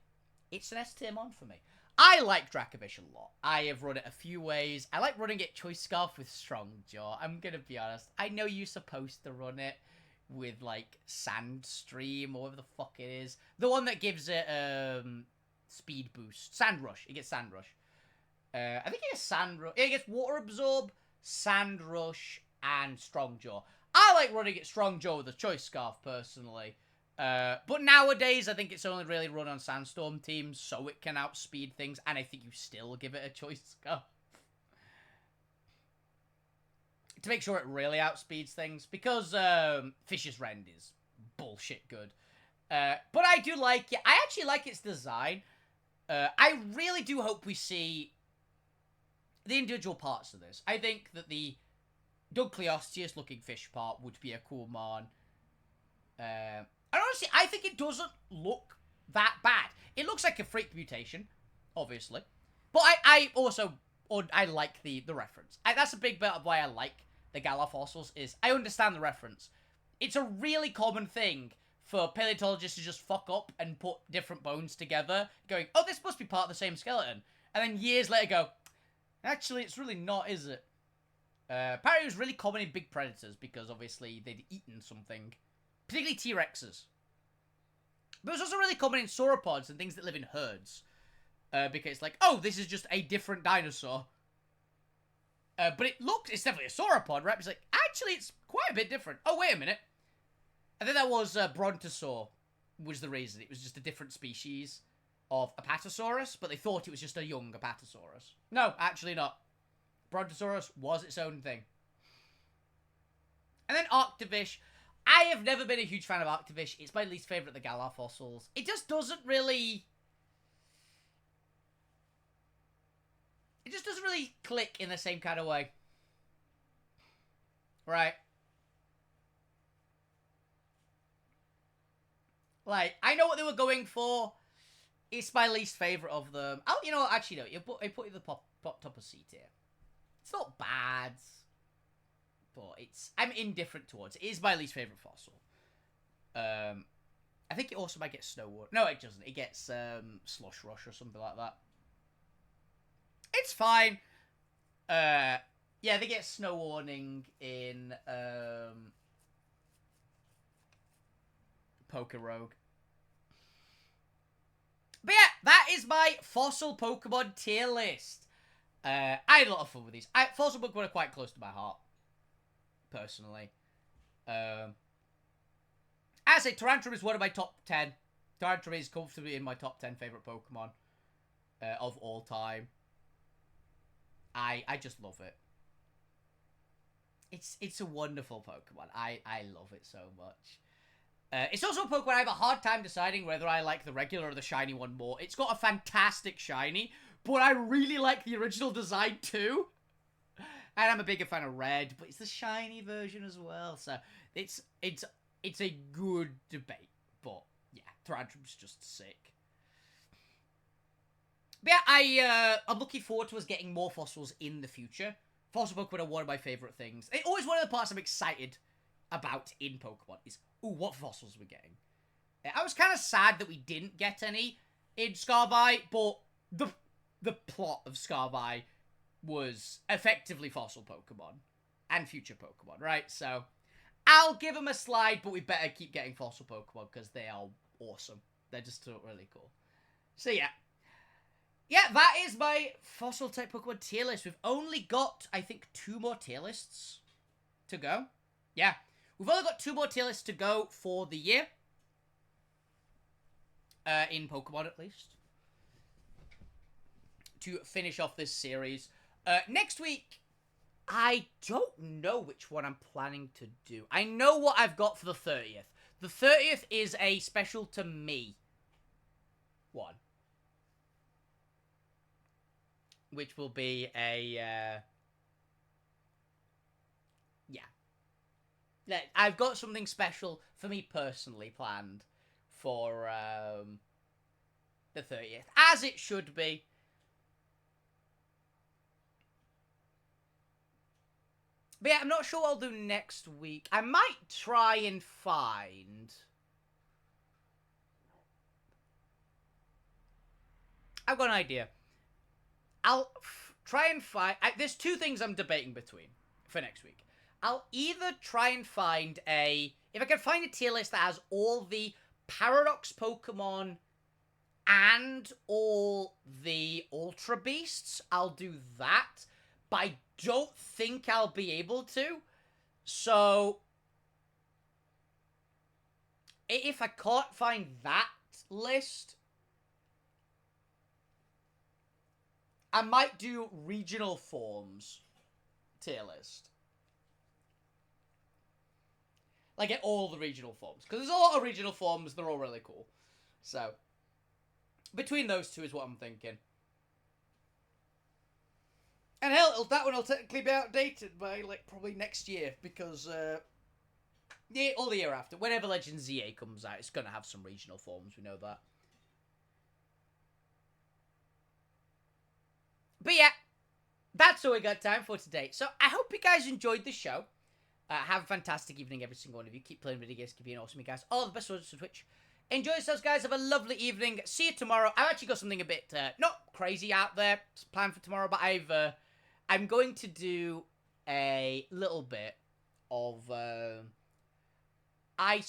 it's an S tier mon for me. I like Dracovish a lot. I have run it a few ways. I like running it Choice Scarf with Strong Jaw. I'm gonna be honest. I know you're supposed to run it with, like, Sandstream or whatever the fuck it is. The one that gives it, speed boost. Sand Rush. It gets Sand Rush. I think it gets Sand Rush. It gets Water Absorb, Sand Rush, and Strong Jaw. I like running it Strong Jaw with a Choice Scarf, personally. But nowadays, I think it's only really run on Sandstorm teams, so it can outspeed things, and I think you still give it a Choice Scarf. To make sure it really outspeeds things, because Fish's Rend is bullshit good. But I do like it. I actually like its design. I really do hope we see the individual parts of this. I think that the Dougcleosteus looking fish part would be a cool mon. And honestly, I think it doesn't look that bad. It looks like a freak mutation, obviously. But I also like the reference. That's a big bit of why I like the Galar fossils, is I understand the reference. It's a really common thing for paleontologists to just fuck up and put different bones together, going, oh, this must be part of the same skeleton. And then years later go, actually, it's really not, is it? Apparently it was really common in big predators, because obviously they'd eaten something. Particularly T-Rexes. But it was also really common in sauropods and things that live in herds. Because it's like, oh, this is just a different dinosaur. But it's definitely a sauropod, right? It's like, actually, it's quite a bit different. Oh, wait a minute. I think that was Brontosaur was the reason. It was just a different species of Apatosaurus, but they thought it was just a young Apatosaurus. No, actually not. Brontosaurus was its own thing. And then Arctovish. I have never been a huge fan of Arctovish. It's my least favourite of the Galar fossils. It just doesn't really... It just doesn't really click in the same kind of way. Right. Like, I know what they were going for. It's my least favourite of them. Oh, you know what? Actually, no. I put it in the top of C tier. It's not bad. But I'm indifferent towards it. It is my least favourite fossil. I think it also might get snow warning. No, it doesn't. It gets slush rush or something like that. It's fine. Yeah, they get snow warning in Poker Rogue. But yeah, that is my fossil Pokemon tier list. I had a lot of fun with these. Fossil Pokemon are quite close to my heart, personally. I say Tyrantrum is one of my top 10. Tyrantrum is comfortably in my top 10 favorite Pokemon of all time. I just love it. It's a wonderful Pokemon. I love it so much. It's also a Pokemon I have a hard time deciding whether I like the regular or the shiny one more. It's got a fantastic shiny, but I really like the original design too. And I'm a bigger fan of red, but it's the shiny version as well. So it's a good debate. But yeah, Tyrantrum's just sick. But yeah, I'm looking forward to us getting more fossils in the future. Fossil Pokemon are one of my favourite things. It's always one of the parts I'm excited about in Pokemon is, ooh, what fossils we're getting. I was kind of sad that we didn't get any in Scarby, but the plot of Scarby was effectively fossil Pokemon and future Pokemon, right? So I'll give them a slide, but we better keep getting fossil Pokemon because they are awesome. They're just really cool. So yeah. Yeah, that is my fossil type Pokemon tier list. We've only got, I think, 2 more tier lists to go. Yeah. We've only got 2 more tier lists to go for the year. In Pokemon, at least. To finish off this series. Next week, I don't know which one I'm planning to do. I know what I've got for the 30th. The 30th is a special to me one. Which will be a, yeah. I've got something special for me personally planned for, the 30th. As it should be. But yeah, I'm not sure what I'll do next week. I might try and find... I've got an idea. I'll try and find... there's 2 things I'm debating between for next week. I'll either try and find a... If I can find a tier list that has all the Paradox Pokemon and all the Ultra Beasts, I'll do that. But I don't think I'll be able to. So... if I can't find that list... I might do regional forms tier list. Like, get all the regional forms. Because there's a lot of regional forms, they're all really cool. So, between those 2 is what I'm thinking. And hell, that one will technically be outdated by, like, probably next year. Because, yeah, or the year after. Whenever Legend ZA comes out, it's going to have some regional forms, we know that. But yeah, that's all we got time for today. So I hope you guys enjoyed the show. Have a fantastic evening, every single one of you. Keep playing video games, keep being awesome, you guys. All the best on Twitch. Enjoy yourselves, guys. Have a lovely evening. See you tomorrow. I've actually got something a bit not crazy out there planned for tomorrow, but I'm going to do a little bit of I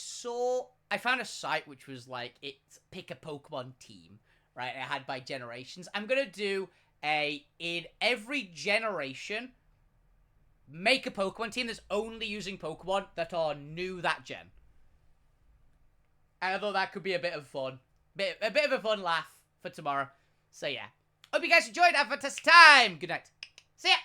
found a site which was like, it's pick a Pokemon team, right? It had by generations. I'm gonna do in every generation, make a Pokemon team that's only using Pokemon that are new that gen. I thought that could be a bit of fun. A bit of a fun laugh for tomorrow. So yeah. Hope you guys enjoyed. Have a fantastic time. Good night. See ya.